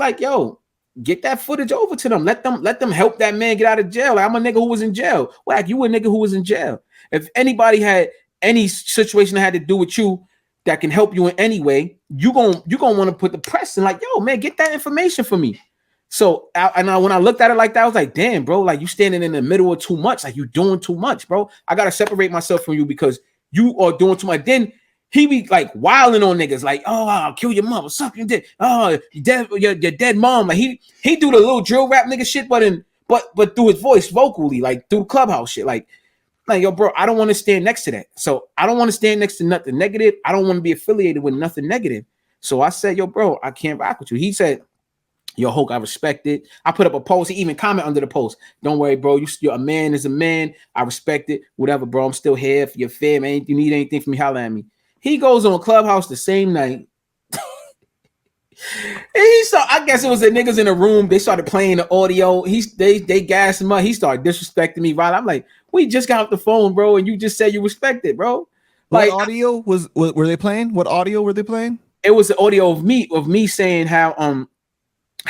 get that footage over to them? Let them help that man get out of jail. Like, I'm a nigga who was in jail. Wack, you a nigga who was in jail. If anybody had any situation that had to do with you that can help you in any way, you gonna want to put the press in, like, yo, man, get that information for me. So when I looked at it like that, I was like, damn, bro, like, you standing in the middle of too much. Like, you doing too much, bro. I gotta separate myself from you because you are doing too much. Then he be like wilding on niggas, like, oh, I'll kill your mom, suck your dick, oh, your dead mom. Like, he do the little drill rap nigga shit, but through his voice vocally, like through Clubhouse shit. Like, Like, yo, bro, I don't want to stand next to that. So I don't want to stand next to nothing negative. I don't want to be affiliated with nothing negative. So I said, yo, bro, I can't rock with you. He said, yo, Hulk, I respect it. I put up a post. He even comment under the post. Don't worry, bro. You're a man is a man. I respect it. Whatever, bro. I'm still here for your fam. You need anything from me, holler at me. He goes on Clubhouse the same night. I guess it was the niggas in the room. They started playing the audio. They gassed him up. He started disrespecting me. Right? I'm like, we just got off the phone, bro, and you just said you respect it, bro. Like,
what audio were they playing? What audio were they playing?
It was the audio of me saying how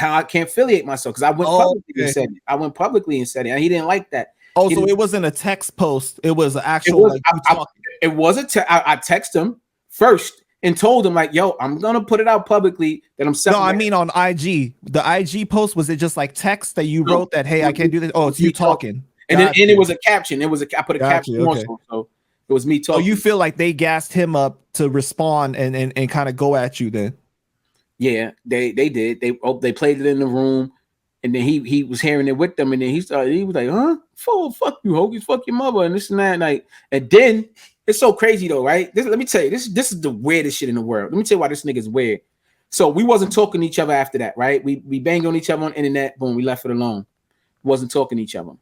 I can't affiliate myself because I went publicly and said it. I went publicly and said it, and he didn't like that.
Oh, so it wasn't a text post. It was an actual.
It was I texted him first and told him like, yo, I'm gonna put it out publicly that I'm separated.
No, I mean on IG. The IG post, was it just like text that you wrote that, hey, I can't do this? Oh, it's you talking.
And then it was a caption. I put a caption also. So it was me talking.
Oh, you feel like they gassed him up to respond and kind of go at you then?
Yeah, they did. They played it in the room, and then he was hearing it with them, and then he was like, huh? Fuck you, Hocus, fuck your mother, and this and that. And then it's so crazy though, right? Let me tell you, this is the weirdest shit in the world. Let me tell you why this nigga's weird. So we wasn't talking to each other after that, right? We banged on each other on the internet, boom, we left it alone. Wasn't talking to each other.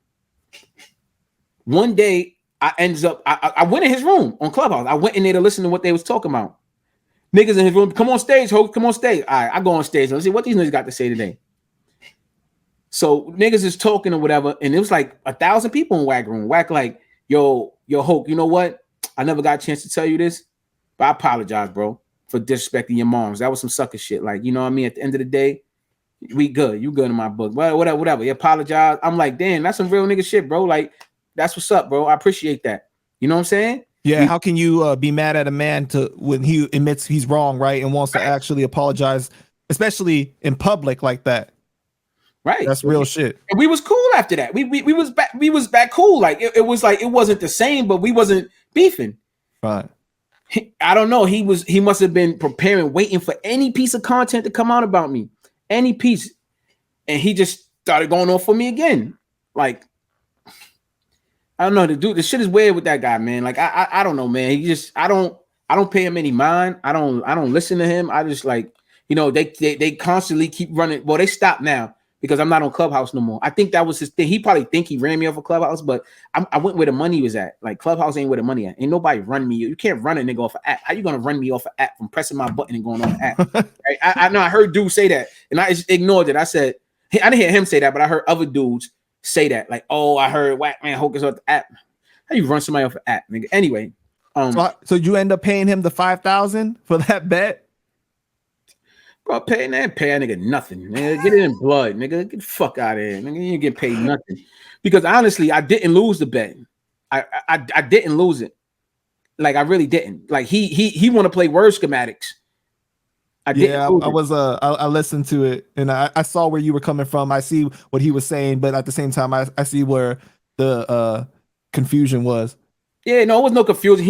One day I went in his room on Clubhouse. I went in there to listen to what they was talking about. Niggas in his room, come on stage, Hocus, come on stage. All right, I go on stage. Let's see what these niggas got to say today. So niggas is talking or whatever, and it was like 1,000 people in Wack room. Wack like, yo, Hulk, you know what? I never got a chance to tell you this, but I apologize, bro, for disrespecting your moms. That was some sucker shit. Like, you know what I mean? At the end of the day, we good. You good in my book. Well, whatever. You apologize. I'm like, damn, that's some real nigga shit, bro. Like, that's what's up, bro. I appreciate that. You know what I'm saying?
Yeah. How can you be mad at a man when he admits he's wrong, right, and wants to actually apologize, especially in public like that?
Right.
That's real shit.
And we was cool after that. We was back cool. Like it was like it wasn't the same, but we wasn't beefing.
Right.
I don't know. He must have been preparing, waiting for any piece of content to come out about me. Any piece. And he just started going off for me again. Like, I don't know. The shit is weird with that guy, man. Like, I don't know, man. He just I don't pay him any mind. I don't listen to him. I just like, you know, they constantly keep running. Well, they stopped now because I'm not on Clubhouse no more. I think that was his thing. He probably think he ran me off of Clubhouse, but I went where the money was at. Like, Clubhouse ain't where the money at. Ain't nobody run me. You can't run a nigga off an app. How you gonna run me off an app from pressing my button and going on an app? Right? I know I heard dudes say that, and I just ignored it. I said, I didn't hear him say that, but I heard other dudes say that. Like, oh, I heard Wack man Hocus off the app. How you run somebody off an app, nigga? Anyway,
so you end up paying him the $5,000 for that bet?
Bro, pay that nigga nothing. Nigga. Get it in blood, nigga. Get the fuck out of here, nigga. You didn't get paid nothing. Because honestly, I didn't lose the bet. I didn't lose it. Like, I really didn't. Like, he want to play word schematics. I listened to it, and I saw where you were coming from. I see what he was saying, but at the same time, I see where the confusion was. Yeah, no, it was no confusion.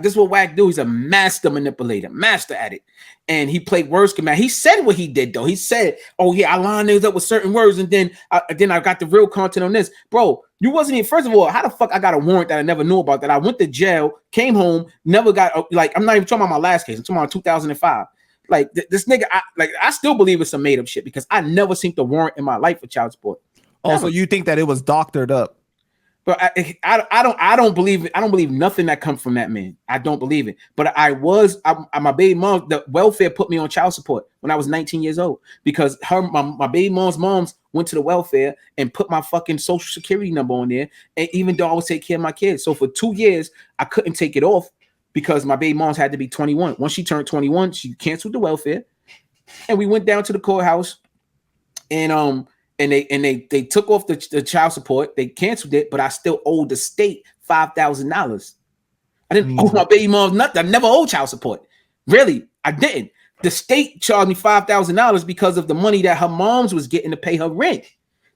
This is what Wack do. He's a master manipulator, master at it. And he played word schematic. He said what he did, though. He said, oh, yeah, I line things up with certain words, and then I got the real content on this. Bro, you wasn't even, first of all, how the fuck I got a warrant that I never knew about, that I went to jail, came home, never got, like, I'm not even talking about my last case. I'm talking about 2005. Like, this nigga, I still believe it's some made up shit because I never seen the warrant in my life for child support.
Also, you think that it was doctored up?
But I don't believe it. I don't believe nothing that comes from that man. I don't believe it. But my baby mom, the welfare put me on child support when I was 19 years old because my baby moms went to the welfare and put my fucking social security number on there. And even though I would take care of my kids, so for 2 years I couldn't take it off because my baby moms had to be 21. Once she turned 21, she canceled the welfare, and we went down to the courthouse, and they took off the child support. They canceled it, but I still owed the state $5,000. I didn't owe my baby mom nothing. I never owed child support. Really, I didn't. The state charged me $5,000 because of the money that her mom's was getting to pay her rent.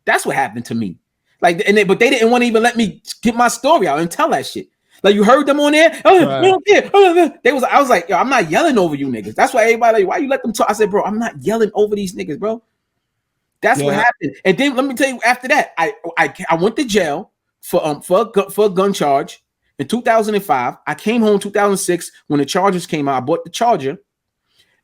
That's what happened to me. Like, but they didn't want to even let me get my story out and tell that shit. Like, you heard them on there? Oh, right. We don't care. I was like, yo, I'm not yelling over you niggas. That's why everybody like, why you let them talk? I said, bro, I'm not yelling over these niggas, bro. That's what happened. And then let me tell you, after that, I went to jail for a gun charge. In 2005, I came home 2006 when the charges came out. I bought the charger,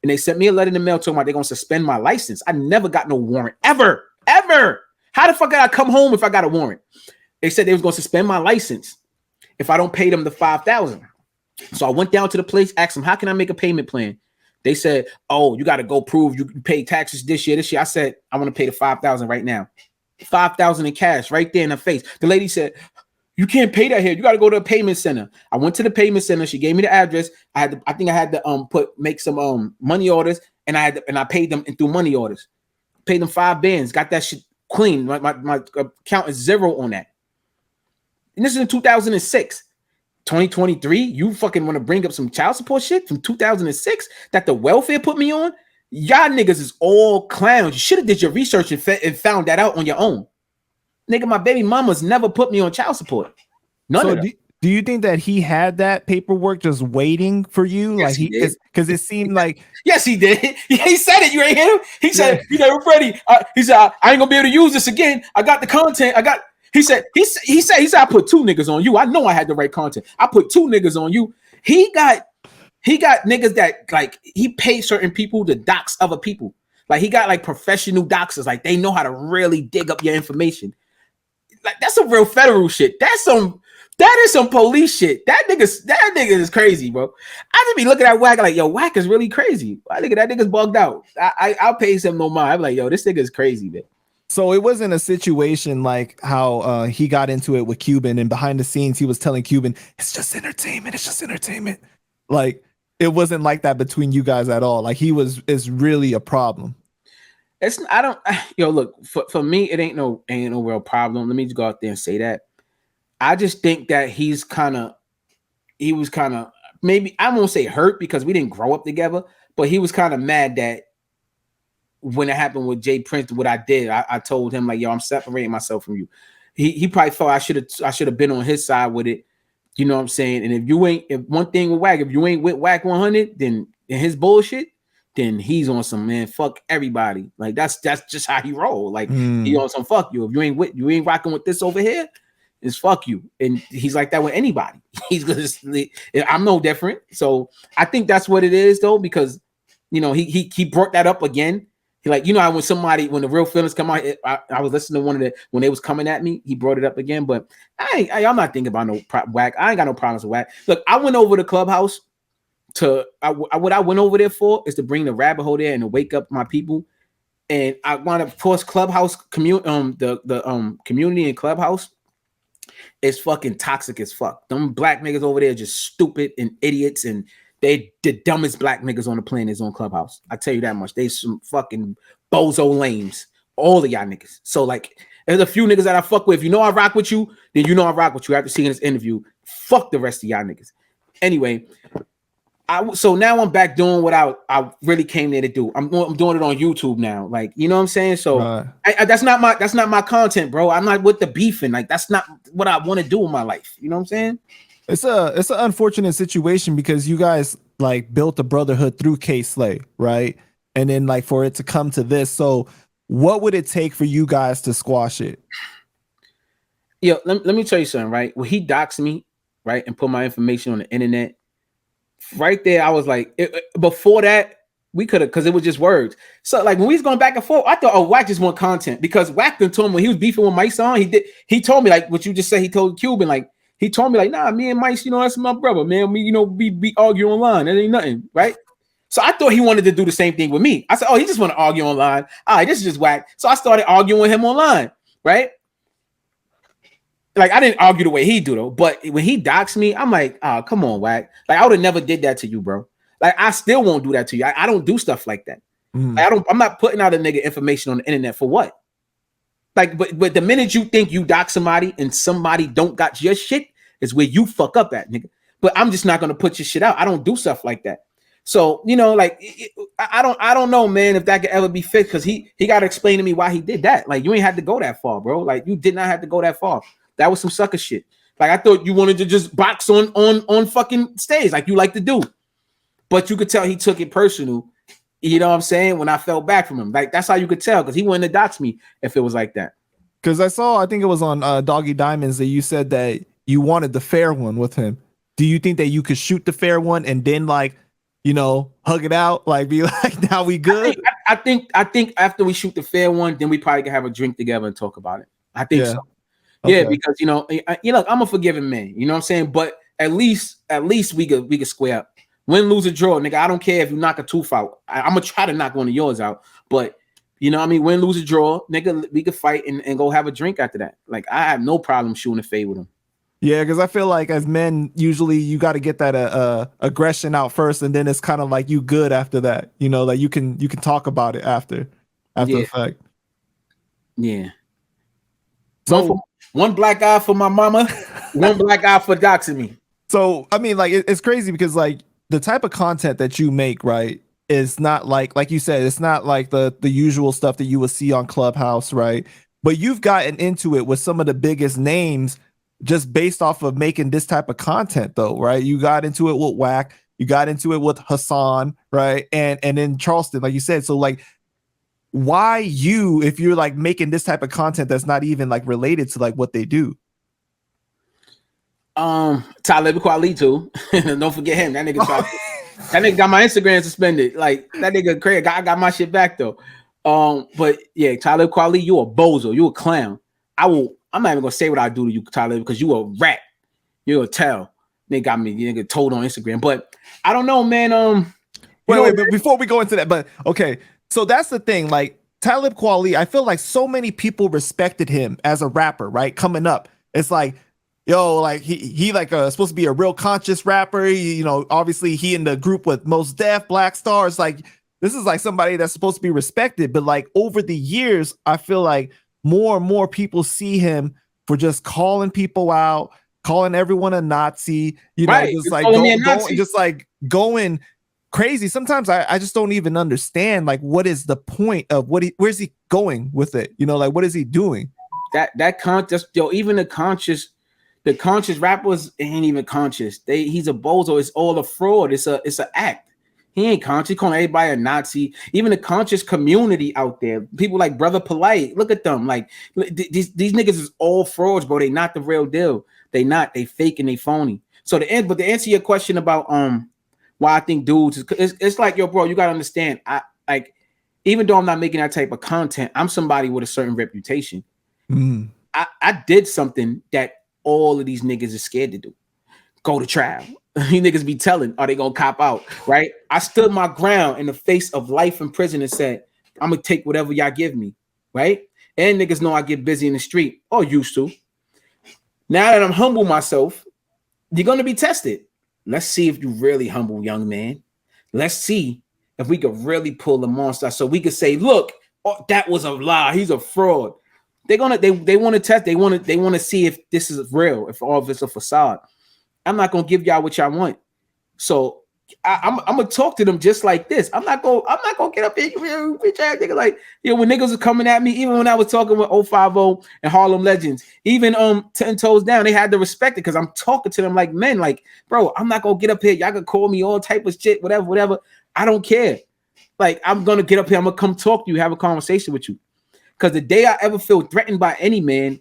and they sent me a letter in the mail talking about they're gonna suspend my license. I never got no warrant ever. How the fuck did I come home if I got a warrant? They said they was gonna suspend my license if I don't pay them the $5,000. So I went down to the place, asked them, how can I make a payment plan? They said, oh, you got to go prove you pay taxes this year. I said, I want to pay the $5,000 right now. $5,000 in cash right there in her face. The lady said, you can't pay that here. You got to go to a payment center. I went to the payment center. She gave me the address. I think I had to make some money orders, and I paid them through money orders. Paid them 5 bands. Got that shit clean. My account is 0 on that. And this is in 2006. 2023, you fucking want to bring up some child support shit from 2006 that the welfare put me on? Y'all niggas is all clowns. You should have did your research and found that out on your own. Nigga, my baby mama's never put me on child support. None of them.
Do you think that he had that paperwork just waiting for you?
Yes,
like because it seemed like
yes, he did. Yeah, he said it. You ain't hear him? He said, we're ready. He said, I ain't gonna be able to use this again. I got the content. He said, I put 2 niggas on you. I know I had the right content. I put 2 niggas on you. He got niggas that like he paid certain people to dox other people. Like he got like professional doxers. Like they know how to really dig up your information. Like that's some real federal shit. That is some police shit. That nigga is crazy, bro. I just be looking at Wack like, yo, Wack is really crazy. I think that nigga's bugged out. I'll pay him no mind. I'm like, yo, this nigga is crazy, man.
So it wasn't a situation like how he got into it with Cuban, and behind the scenes he was telling Cuban, it's just entertainment. It's just entertainment. Like it wasn't like that between you guys at all. Like it's really a problem.
Look, for me, it ain't no real problem. Let me just go out there and say that. I just think that he was kind of maybe, I won't say hurt because we didn't grow up together, but he was kind of mad that when it happened with Jay Prince, what I did, I told him like, yo, I'm separating myself from you. He probably thought I should have been on his side with it. You know what I'm saying? And if one thing with Wack, if you ain't with Wack 100, then in his bullshit, then he's on some, man, fuck everybody. Like that's just how he roll. Like he on some fuck you. If you ain't rocking with this over here, it's fuck you. And he's like that with anybody. I'm no different. So I think that's what it is though, because he brought that up again. He like, when the real feelings come out, I was listening to when they was coming at me, he brought it up again. But I'm not thinking about no Wack. I ain't got no problems with Wack. Look, I went over to Clubhouse what I went over there for is to bring the rabbit hole there and to wake up my people. And I want to force Clubhouse the community in Clubhouse is fucking toxic as fuck. Them black niggas over there are just stupid and idiots, and they the dumbest black niggas on the planet is on Clubhouse. I tell you that much. They some fucking bozo lames. All of y'all niggas. So like, there's a few niggas that I fuck with. If you know I rock with you, then you know I rock with you. After seeing this interview, fuck the rest of y'all niggas. Anyway, so now I'm back doing what I really came there to do. I'm doing it on YouTube now. Like, you know what I'm saying? So that's not my content, bro. I'm not with the beefing. Like, that's not what I want to do in my life. You know what I'm saying?
It's an unfortunate situation because you guys like built a brotherhood through K-Slay, right? And then like for it to come to this. So what would it take for you guys to squash it?
Yo, let me tell you something, right? When he doxed me, right, and put my information on the internet, right there, I was like, before that, we could have, because it was just words. So like when we was going back and forth, I thought, oh, Wack just want content, because Wack told me when he was beefing with Mike's on, he told me like what you just said. He told Cuban, like he told me like, nah, me and Mike, that's my brother, man. We argue online. That ain't nothing, right? So I thought he wanted to do the same thing with me. I said, oh, he just want to argue online. All right, this is just Wack. So I started arguing with him online, right? Like I didn't argue the way he do though, but when he doxed me, I'm like, oh, come on, Wack. Like I would have never did that to you, bro. Like I still won't do that to you. I don't do stuff like that. Like, I'm not putting out a nigga information on the internet for what? Like, but the minute you think you dox somebody and somebody don't got your shit is where you fuck up at, nigga. But I'm just not gonna put your shit out. I don't do stuff like that. So like I don't know, man, if that could ever be fixed, because he got to explain to me why he did that. Like you ain't had to go that far, bro. Like you did not have to go that far. That was some sucker shit. Like I thought you wanted to just box on fucking stage like you like to do. But you could tell he took it personal. You know what I'm saying? When I fell back from him. Like that's how you could tell, because he wouldn't have doxed me if it was like that.
Because I think it was on Doggy Diamonds that you said that you wanted the fair one with him. Do you think that you could shoot the fair one and then like, you know, hug it out, like be like, now we good?
I think after we shoot the fair one, then we probably can have a drink together and talk about it. I think so.
Okay.
Yeah, because you know, I'm a forgiving man. You know what I'm saying? But at least we could square up. Win, lose, or draw, nigga. I don't care if you knock a tooth out. I'm gonna try to knock one of yours out. But you know what I mean? Win, lose, or draw, nigga. We could fight and go have a drink after that. Like I have no problem shooting a fade with him.
Yeah, because I feel like as men, usually you got to get that aggression out first, and then it's kind of like you good after that. You know, like you can talk about it after the fact.
Yeah. So one black eye for my mama, one black eye for doxing me.
So I mean, like it's crazy because like the type of content that you make, right, is not like you said, it's not like the usual stuff that you would see on Clubhouse, right? But you've gotten into it with some of the biggest names just based off of making this type of content, though, right? You got into it with Wack, you got into it with Hassan, right? And in Charleston, like you said. So like, why you, if you're like making this type of content that's not even like related to like what they do?
Talib Kweli too. Don't forget him. That nigga that nigga got my Instagram suspended. Like that nigga crazy. I got my shit back though. But yeah, Talib Kweli, you a bozo, you a clown. I'm not even gonna say what I do to you, Talib, because you a rat. You're a tell. They got me, you nigga, told on Instagram. But I don't know, man.
Wait, but before we go into that, but okay, so that's the thing. Like Talib Kweli, I feel like so many people respected him as a rapper, right? Coming up, it's like, yo, like he like supposed to be a real conscious rapper. You know, obviously he in the group with Mos Def, Black Stars. Like this is like somebody that's supposed to be respected. But like over the years, I feel like more and more people see him for just calling people out, calling everyone a Nazi, you know, just like going crazy. Sometimes I just don't even understand like what is the point of where's he going with it? You know, like what is he doing?
That contest, yo, even the conscious rappers ain't even conscious. He's a bozo. It's all a fraud. It's an act. He ain't conscious. Calling everybody a Nazi. Even the conscious community out there, people like Brother Polite, look at them. Like these niggas is all frauds, bro. They not the real deal. They not. They fake and they phony. So but to answer your question about why I think dudes, it's like, yo, bro, you gotta understand. I like, even though I'm not making that type of content, I'm somebody with a certain reputation. I did something that all of these niggas are scared to do. Go to trial. You niggas be telling, are they gonna cop out? Right? I stood my ground in the face of life in prison and said, I'm gonna take whatever y'all give me. Right? And niggas know I get busy in the street, or used to. Now that I'm humble myself, you're gonna be tested. Let's see if you really humble, young man. Let's see if we could really pull the monster so we could say, look, oh, that was a lie. He's a fraud. They want to test. They want to see if this is real, if all of it's a facade. I'm not gonna give y'all what y'all want. So I'm gonna talk to them just like this. I'm not gonna get up here, you bitch ass nigga. Like, you know, when niggas was coming at me, even when I was talking with 050 and Harlem Legends, even 10 Toes Down, they had to respect it because I'm talking to them like men. Like, bro, I'm not gonna get up here. Y'all can call me all type of shit, whatever. I don't care. Like, I'm gonna get up here. I'm gonna come talk to you, have a conversation with you. Because the day I ever feel threatened by any man,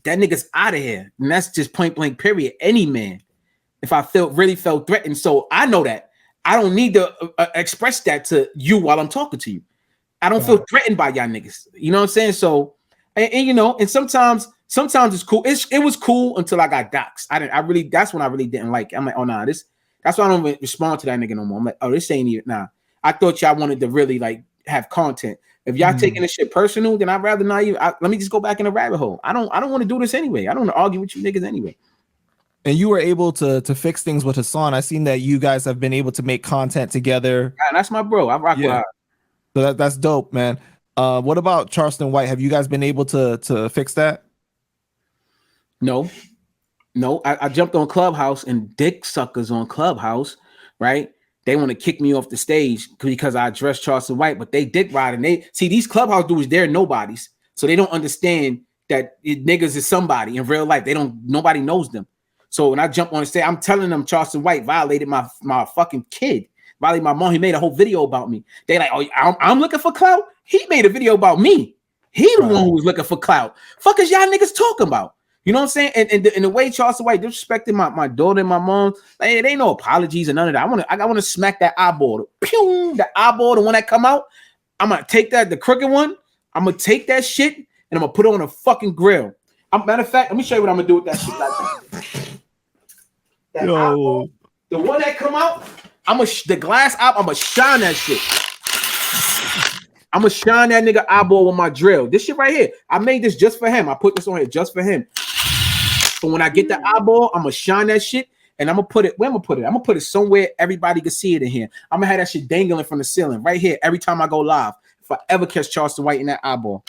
that nigga's out of here. And that's just point blank, period. Any man. If I really felt threatened. So I know that. I don't need to express that to you while I'm talking to you. I don't feel threatened by y'all niggas. You know what I'm saying? So, and you know, and sometimes it's cool. It was cool until I got doxxed. That's when I really didn't like it. I'm like, oh, nah, that's why I don't even respond to that nigga no more. I'm like, oh, this ain't even, nah. I thought y'all wanted to really like have content. If y'all taking this shit personal, then I'd rather not even. Let me just go back in the rabbit hole. I don't want to do this anyway. I don't want to argue with you niggas anyway.
And you were able to fix things with Hassan. I seen that you guys have been able to make content together.
Yeah, that's my bro. I rock with her.
So that's dope, man. What about Charleston White? Have you guys been able to fix that?
No. I jumped on Clubhouse and dick suckers on Clubhouse, right? They want to kick me off the stage because I addressed Charleston White, but they dick ride and they see these Clubhouse dudes, they're nobodies. So they don't understand that niggas is somebody in real life. Nobody knows them. So when I jump on the stage, I'm telling them Charleston White violated my fucking kid, violated my mom. He made a whole video about me. They like, oh, I'm looking for clout. He made a video about me. He the one who was looking for clout. Fuck is y'all niggas talking about? You know what I'm saying? And the way Charleston White disrespected my daughter and my mom, like, it ain't no apologies or none of that. I want to smack that eyeball. Pew! The eyeball, the one that come out. I'm gonna take that, the crooked one. I'm gonna take that shit and I'm gonna put it on a fucking grill. Matter of fact, let me show you what I'm gonna do with that shit. That eyeball, the one that come out, the glass up. I'm gonna shine that shit. I'm gonna shine that nigga eyeball with my drill. This shit right here, I made this just for him. I put this on here just for him. So when I get the eyeball, I'm gonna shine that shit and I'm gonna put it. Where I'm gonna put it? I'm gonna put it somewhere everybody can see it in here. I'm gonna have that shit dangling from the ceiling right here every time I go live. If I ever catch Charleston White in that eyeball.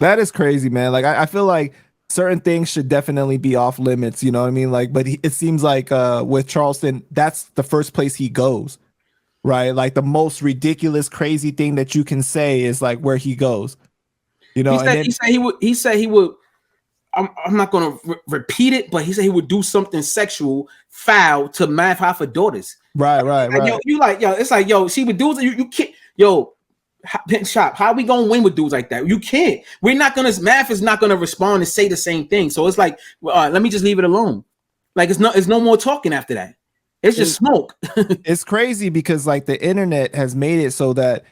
That is crazy, man. Like I feel like certain things should definitely be off limits, you know what I mean? Like, but it seems like with Charleston, that's the first place he goes, right? Like the most ridiculous, crazy thing that you can say is like where he goes, you know.
He said he would. I'm not gonna repeat it, but he said he would do something sexual foul to Math Hoffa daughters.
Right.
Yo, you like, yo, it's like, yo, see, with dudes, you can't, yo. Shop, how are we gonna win with dudes like that? You can't. We're not gonna. Math is not gonna respond and say the same thing. So it's like, let me just leave it alone. Like it's no more talking after that. It's just smoke.
It's crazy because like the internet has made it so that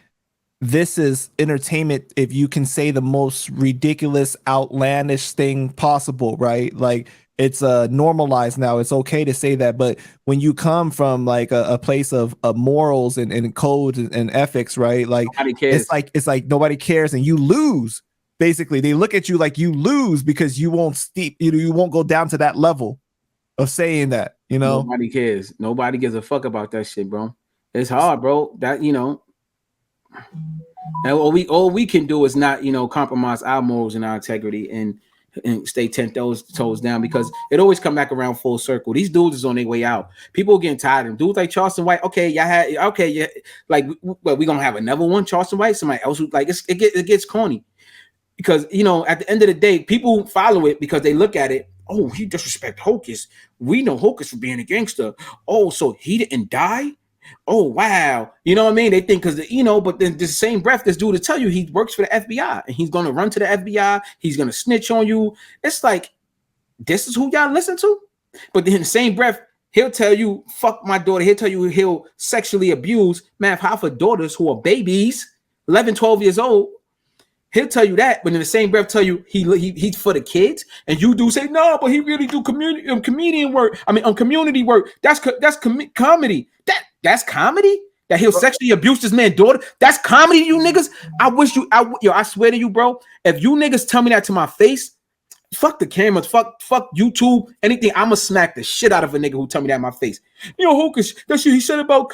this is entertainment. If you can say the most ridiculous, outlandish thing possible, right? Like it's normalized now. It's okay to say that. But when you come from like a place of morals and code and ethics, right? Like it's like nobody cares and you lose. Basically, they look at you like you lose because you won't you won't go down to that level of saying that, you know.
Nobody cares. Nobody gives a fuck about that shit, bro. It's hard, bro. That, you know. And all we can do is not, you know, compromise our morals and our integrity and stay 10 toes down, because it always come back around full circle. These dudes is on their way out. People are getting tired of them. Dudes like Charleston White. Yeah. Like, well, we gonna have another one, Charleston White. Somebody else who, like, it gets corny, because, you know, at the end of the day, people follow it because they look at it. Oh, he disrespect Hocus. We know Hocus for being a gangster. Oh, so he didn't die. Oh, wow. You know what I mean? They think because, you know, but then the same breath, this dude to tell you he works for the FBI and he's going to run to the FBI. He's going to snitch on you. It's like, this is who y'all listen to? But then in the same breath, he'll tell you, fuck my daughter. He'll tell you he'll sexually abuse Math Hoffa daughters who are babies, 11, 12 years old. He'll tell you that, but in the same breath tell you he's for the kids, and you do say no, but he really do comedian work. I mean, community work. That's comedy. That's comedy. That he'll sexually abuse this man's daughter. That's comedy, you niggas. I swear to you, bro. If you niggas tell me that to my face, fuck the cameras, fuck YouTube, anything. I'ma smack the shit out of a nigga who tell me that in my face. You know, Hocus, that shit he said about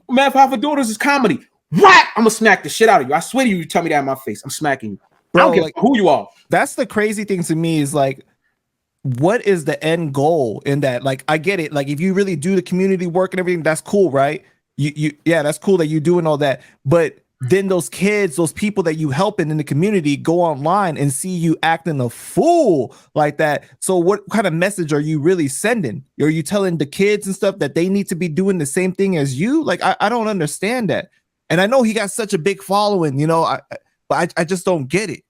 Math Hoffa daughters is comedy. What? I'm gonna smack the shit out of you. I swear to you, you tell me that in my face, I'm smacking you. Bro, I don't care like, who you are.
That's the crazy thing to me is like, what is the end goal in that? Like, I get it. Like, if you really do the community work and everything, that's cool, right? Yeah, that's cool that you're doing all that. But then those kids, those people that you helping in the community go online and see you acting a fool like that. So what kind of message are you really sending? Are you telling the kids and stuff that they need to be doing the same thing as you? Like, I don't understand that. And I know he got such a big following, you know, but I just don't get it.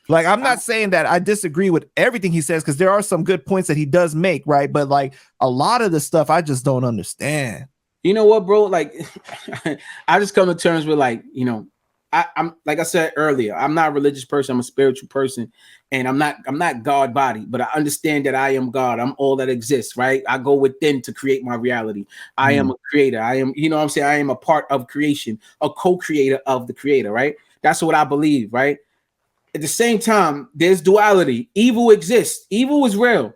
Like, I'm not saying that I disagree with everything he says, because there are some good points that he does make, right? But like a lot of the stuff I just don't understand.
You know what, bro? Like, I just come to terms with, like, you know, I'm like I said earlier, I'm not a religious person. I'm a spiritual person, and I'm not God body, but I understand that I am God. I'm all that exists, right? I go within to create my reality. I am a creator. I am, you know what I'm saying? I am a part of creation, a co-creator of the creator, right? That's what I believe, right? At the same time, there's duality. Evil exists. Evil is real.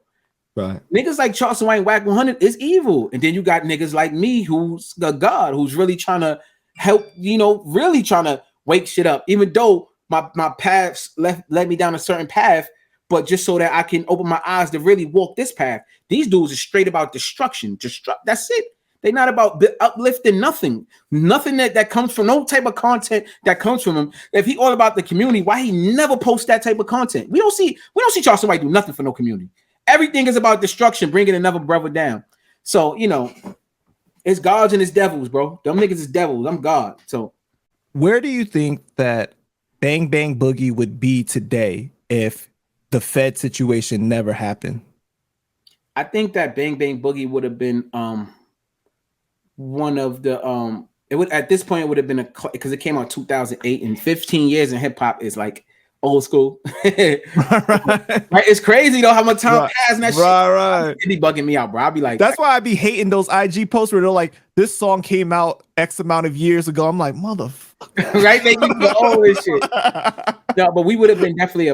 Right.
Niggas like Charleston White, Wack 100 is evil. And then you got niggas like me who's a God, who's really trying to help, you know, really trying to wake shit up. Even though my paths led me down a certain path, but just so that I can open my eyes to really walk this path. These dudes are straight about destruction. That's it. They're not about uplifting nothing. Nothing that comes from no type of content that comes from him. If he all about the community, why he never posts that type of content? We don't see Charleston White do nothing for no community. Everything is about destruction, bringing another brother down. So, you know, it's gods and it's devils, bro. Them niggas is devils. I'm God. So where
do you think that Bang Bang Boogie would be today if the Fed situation never happened?
I think that Bang Bang Boogie would have been one of the it would at this point it would have been because it came out 2008, and 15 years in hip hop is like old school. Right. It's crazy though how much time passed and that shit. Right. It be bugging me out, bro. I'll be like,
that's why I be hating those IG posts where they're like, this song came out X amount of years ago. I'm like, motherfucker.
Right? They keep the old shit. No, but we would have been definitely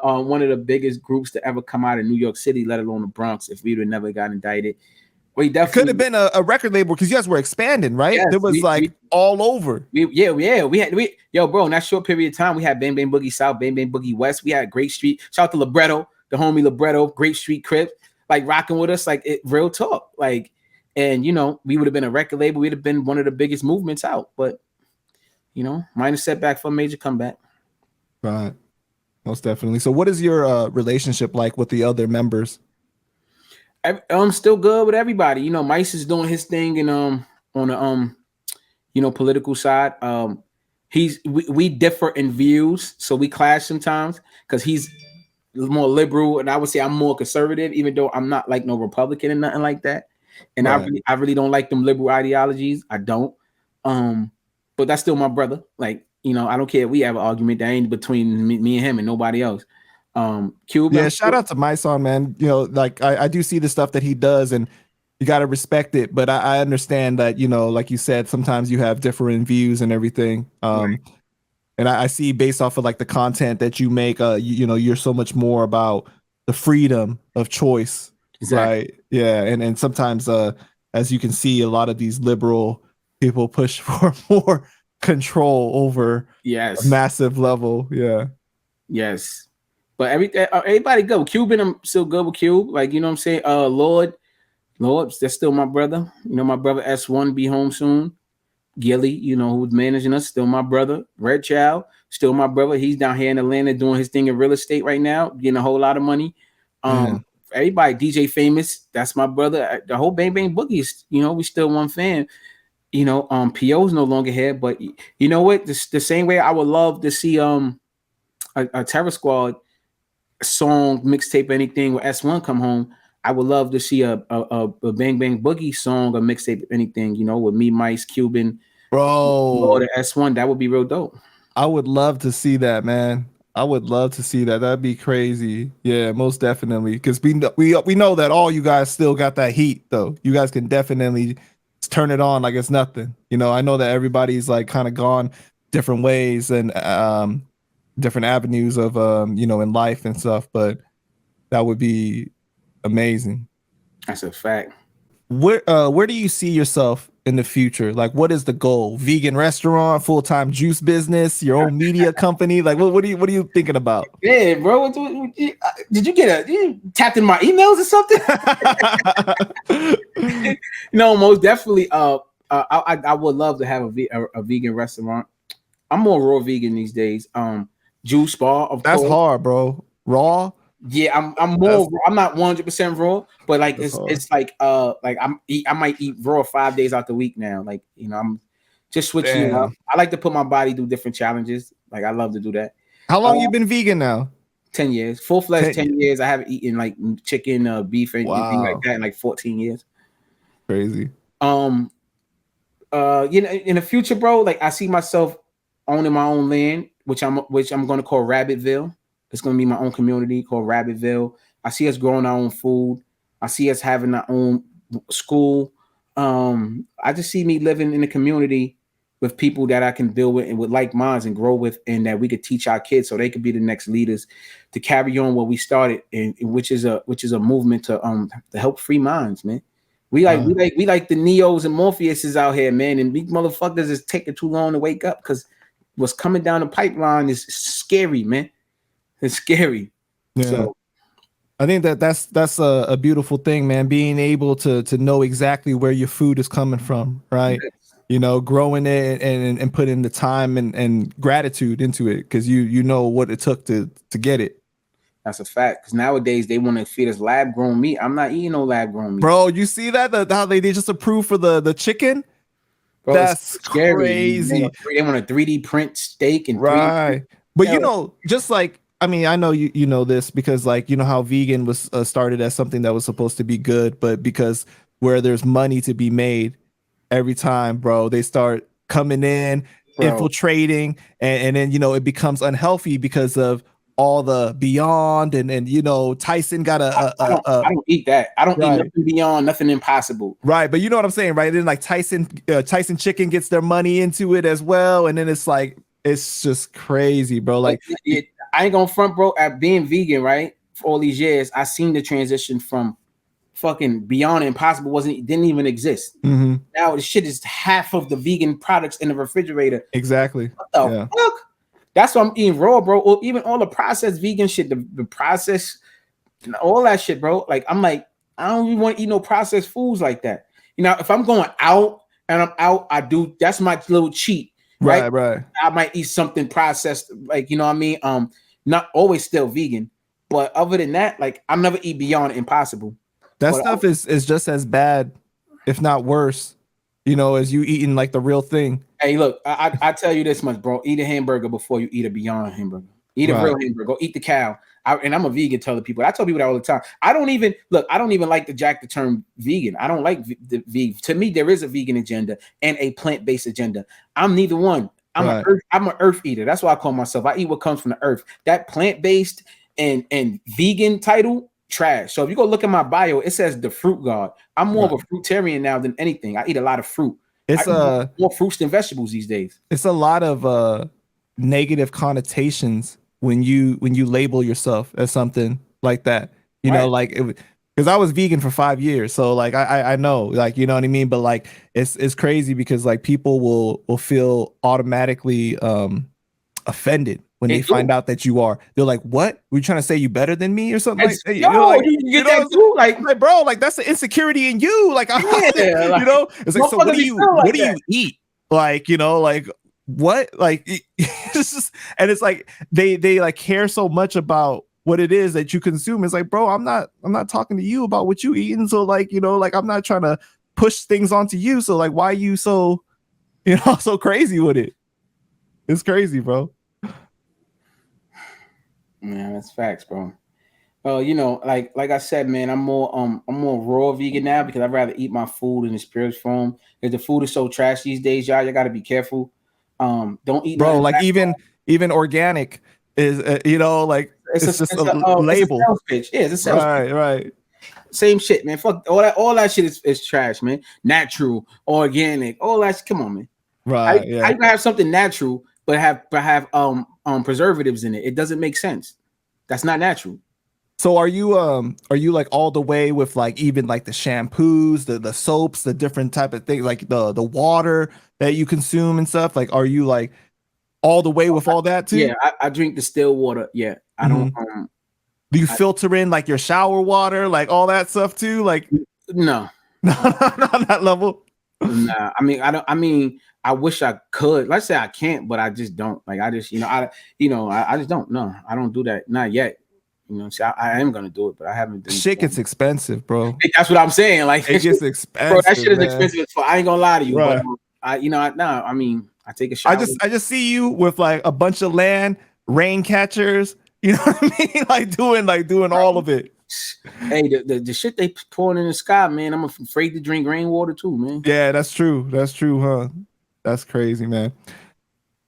one of the biggest groups to ever come out of New York City, let alone the Bronx, if we would have never got indicted. We definitely
could have been a record label because you guys were expanding, right?
Yes,
there was all over.
We bro, in that short period of time, we had Bang Bang Boogie South, Bang Bang Boogie West. We had Great Street. Shout out to Libretto, the homie Libretto, Great Street Crib, like rocking with us, like it, real talk. Like, and you know, we would have been a record label. We'd have been one of the biggest movements out. But you know, minor setback for a major comeback.
Right. Most definitely. So what is your relationship like with the other members?
I'm still good with everybody. You know, Mice is doing his thing and on the you know, political side. We differ in views, so we clash sometimes because he's more liberal and I would say I'm more conservative, even though I'm not like no Republican and nothing like that. And right. I really don't like them liberal ideologies. I don't. But that's still my brother. Like, you know, I don't care if we have an argument that ain't between me and him and nobody else. Cuba.
Yeah, shout out to my son, man. You know, like I do see the stuff that he does and you got to respect it. But I understand that, you know, like you said, sometimes you have different views and everything. Right. And I see based off of like the content that you make, you know, you're so much more about the freedom of choice. Exactly. Right. Yeah. And sometimes, as you can see, a lot of these liberal people push for more control over a massive level. Yeah.
Yes. But everybody go. Cuban, I'm still good with Cube. Like, you know what I'm saying? Lord, that's still my brother. You know, my brother S1 be home soon. Gilly, you know, who's managing us, still my brother. Red Child, still my brother. He's down here in Atlanta doing his thing in real estate right now, getting a whole lot of money. Everybody, DJ Famous, that's my brother. The whole Bang Bang Boogie is, you know, we still one fan. You know, PO's no longer here, but you know what? The same way I would love to see a Terror Squad song, mixtape, anything with S1 come home. I would love to see a Bang Bang Boogie song, a mixtape, anything, you know, with me, Mice, Cuban,
bro,
the S1. That would be real dope.
I would love to see that, man. I would love to see that. That'd be crazy. Yeah, most definitely. Because we know that all you guys still got that heat, though. You guys can definitely turn it on like it's nothing. You know, I know that everybody's like kind of gone different ways and different avenues of you know, in life and stuff, but that would be amazing.
That's a fact.
Where do you see yourself in the future? Like, what is the goal? Vegan restaurant, full-time juice business, your own media company? Like, what are you thinking about?
Yeah, bro. Did you tapped in my emails or something? No, most definitely. I would love to have a vegan restaurant. I'm more raw vegan these days. Juice bar, of
that's
course.
Hard, bro. Raw.
Yeah, I'm more. I'm not 100% raw, but like it's like I might eat raw 5 days out the week now. Like, you know, I'm just switching it up. I like to put my body through different challenges. Like, I love to do that.
How long you been vegan now?
10 years, full-fledged 10 years. I haven't eaten like chicken, beef, or anything like that in like 14 years.
Crazy.
You know, in the future, bro, like I see myself owning my own land, which I'm going to call Rabbitville. It's going to be my own community called Rabbitville. I see us growing our own food. I see us having our own school. I just see me living in a community with people that I can build with and with like minds and grow with, and that we could teach our kids so they could be the next leaders to carry on what we started, and which is a movement to help free minds, man. We like the Neos and Morpheuses out here, man, and these motherfuckers is taking too long to wake up because what's coming down the pipeline is scary, man. It's scary. Yeah. So
I think that's a beautiful thing, man. Being able to know exactly where your food is coming from, right? Yes. You know, growing it and putting the time and gratitude into it because you know what it took to get it.
That's a fact. Because nowadays they want to feed us lab grown meat. I'm not eating no lab grown meat,
bro. You see that how they just approved for the chicken? Bro, that's crazy.
They want a 3D print steak and
right. But you know, just like I mean, I know you know this because like you know how vegan was started as something that was supposed to be good, but because where there's money to be made every time, bro, they start coming in,
Bro.
infiltrating, and then you know it becomes unhealthy because of all the Beyond and you know Tyson got
I don't eat that. I don't eat
right.
nothing Beyond, nothing Impossible.
Right, but you know what I'm saying, right? Then like Tyson Chicken gets their money into it as well, and then it's like it's just crazy, bro. Like,
I ain't gonna front, bro. At being vegan, right, for all these years, I seen the transition from fucking Beyond Impossible didn't even exist.
mm-hmm.
Now the shit is half of the vegan products in the refrigerator.
Exactly.
What the
Yeah.
fuck? That's why I'm eating raw, bro. Or even all the processed vegan shit, the process, all that shit, bro. Like I'm like, I don't even want to eat no processed foods like that. You know, if I'm going out and I'm out, that's my little cheat. Right. I might eat something processed, like you know what I mean. Not always still vegan, but other than that, like I'll never eat Beyond Impossible.
That stuff is just as bad, if not worse, you know, as you eating like the real thing.
Hey, look, I tell you this much, bro. Eat a hamburger before you eat a Beyond hamburger. Eat a real hamburger. Go eat the cow. And I'm a vegan. Tell the people. I tell people that all the time. I don't even like to jack the term vegan. I don't like the vegan. To me, there is a vegan agenda and a plant-based agenda. I'm neither one. I'm an earth eater. That's why I call myself. I eat what comes from the earth. That plant-based and vegan title, trash. So if you go look at my bio, it says the fruit god. I'm more of a fruitarian now than anything. I eat a lot of fruit.
It's
more fruits than vegetables these days.
It's a lot of negative connotations when you label yourself as something like that. You know, like because I was vegan for 5 years, so like I know, like you know what I mean. But like it's crazy because like people will feel automatically offended when they find out that you are. They're like, "What? Were you trying to say you better than me or something?" Like,
you get that too, like
bro, like that's the insecurity in you. Like, you know, it's like, so what do you eat? Like, you know, like what? Like, it's just, and it's like they like care so much about what it is that you consume. It's like, bro, I'm not talking to you about what you eating. So like, you know, like I'm not trying to push things onto you. So like, why are you so, you know, so crazy with it? It's crazy, bro.
Yeah, that's facts, bro. You know, like I said, man, I'm more raw vegan now because I'd rather eat my food in its purest form. Because the food is so trash these days, y'all. You got to be careful. Don't eat,
bro. Like even organic is, you know, like it's just a label.
It's a sales pitch. Yeah, it's a sales pitch.
Right.
Same shit, man. Fuck all that shit is trash, man. Natural, organic, all that. Come on, man.
Right.
How you can have something natural but have preservatives in it? It doesn't make sense. That's not natural.
So are you like all the way with like even like the shampoos, the soaps, the different type of things, like the water that you consume and stuff? Like, are you like all the way with all that too?
Yeah, I drink distilled water. Yeah, I don't.
Do you filter in like your shower water, like all that stuff too? Like,
no,
not that level.
Nah, I mean, I don't. I mean, I wish I could. Let's say I can't, but I just don't. Like, I just, I just don't. No, I don't do that. Not yet. You know, see, I am gonna do it, but I haven't done it.
Shit gets expensive, bro.
That's what I'm saying. Like,
it gets expensive,
bro. That shit is expensive. I ain't gonna lie to you,
right.
but I mean, I take a shower.
I just see you with like a bunch of land rain catchers. You know what I mean? Like doing all of it.
Hey, the shit they pouring in the sky, man. I'm afraid to drink rainwater too, man.
Yeah, that's true. That's true, huh? That's crazy, man.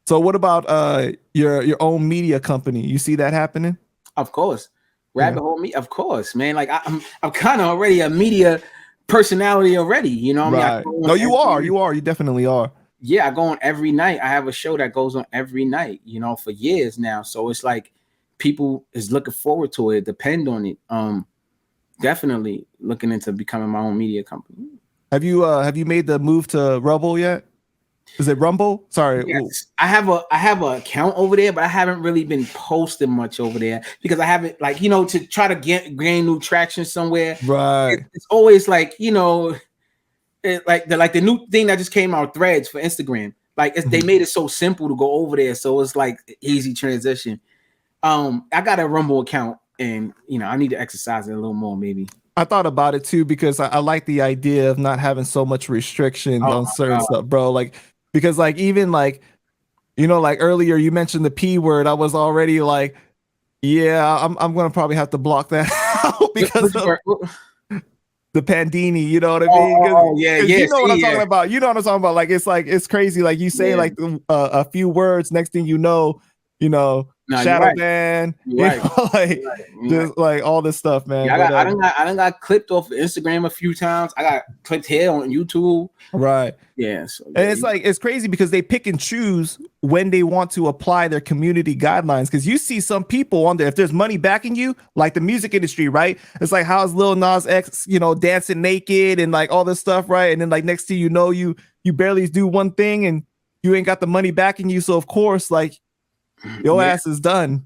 So what about your own media company? You see that happening?
Of course. Rabbit hole me, of course, man. Like I'm kind of already a media personality already, you know what I mean?
No, you are. You definitely are.
Yeah, I go on every night. I have a show that goes on every night, you know, for years now. So it's like people is looking forward to it, depend on it. Definitely looking into becoming my own media company.
Have you made the move to Rumble yet? Is it Rumble? Sorry.
Yes. I have an account over there, but I haven't really been posting much over there because I haven't, like, you know, to try to gain new traction somewhere.
Right.
It's always like, you know, like the new thing that just came out, Threads for Instagram. Like they made it so simple to go over there, so it's like easy transition. I got a Rumble account, and you know I need to exercise it a little more, maybe.
I thought about it too because I like the idea of not having so much restrictions on certain stuff, bro. Like because like even like, you know, like earlier you mentioned the P word, I was already like, Yeah, I'm gonna probably have to block that out because of the Pandini, you know what I mean? Because you know what I'm talking about. You know what I'm talking about. Like it's crazy. Like you say like a few words, next thing you know, shadow ban, just like all this stuff, man.
Yeah, I done got clipped off of Instagram a few times. I got clipped here on YouTube.
Right.
Yeah. So
and it's like it's crazy because they pick and choose when they want to apply their community guidelines. Because you see some people on there, if there's money backing you, like the music industry, right? It's like how's Lil Nas X, dancing naked and like all this stuff, right? And then like next thing you know, you barely do one thing and you ain't got the money backing you. So of course, like your ass is done,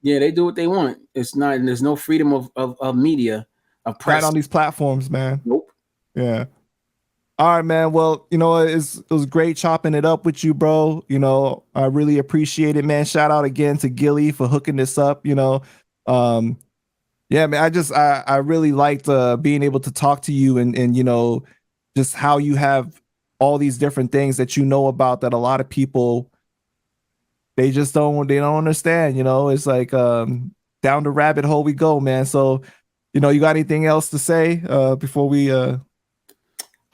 Yeah, they do what they want. It's not, and there's no freedom of media, of press.
Right on these platforms, man.
Nope.
Yeah. All right, man. Well, it was great chopping it up with you, bro. I really appreciate it, man. Shout out again to Gilly for hooking this up. Yeah, man. I really liked being able to talk to you and just how you have all these different things that about that a lot of people they don't understand. It's like down the rabbit hole we go, man. So, you got anything else to say before we
Yeah,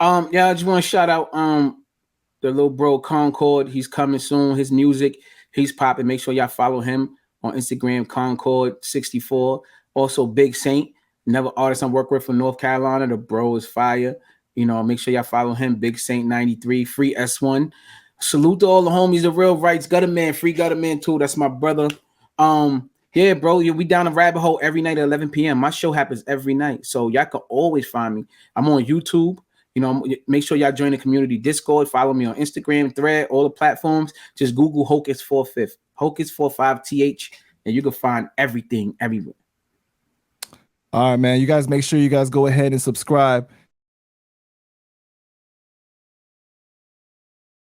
I just want to shout out the little bro Concord. He's coming soon. His music, he's popping. Make sure y'all follow him on Instagram, Concord64. Also, Big Saint, another artist I'm working with from North Carolina. The bro is fire. Make sure y'all follow him, Big Saint 93, Free S1. Salute to all the homies, the real rights, Gutter Man, Free Gutter Man too. That's my brother. Yeah, bro, we down the rabbit hole every night at 11 p.m. My show happens every night, so y'all can always find me. I'm on YouTube. Make sure y'all join the community Discord. Follow me on Instagram, Thread, all the platforms. Just Google Hocus 45th, Hocus 45th, and you can find everything everywhere.
All right, man. You guys make sure you guys go ahead and subscribe.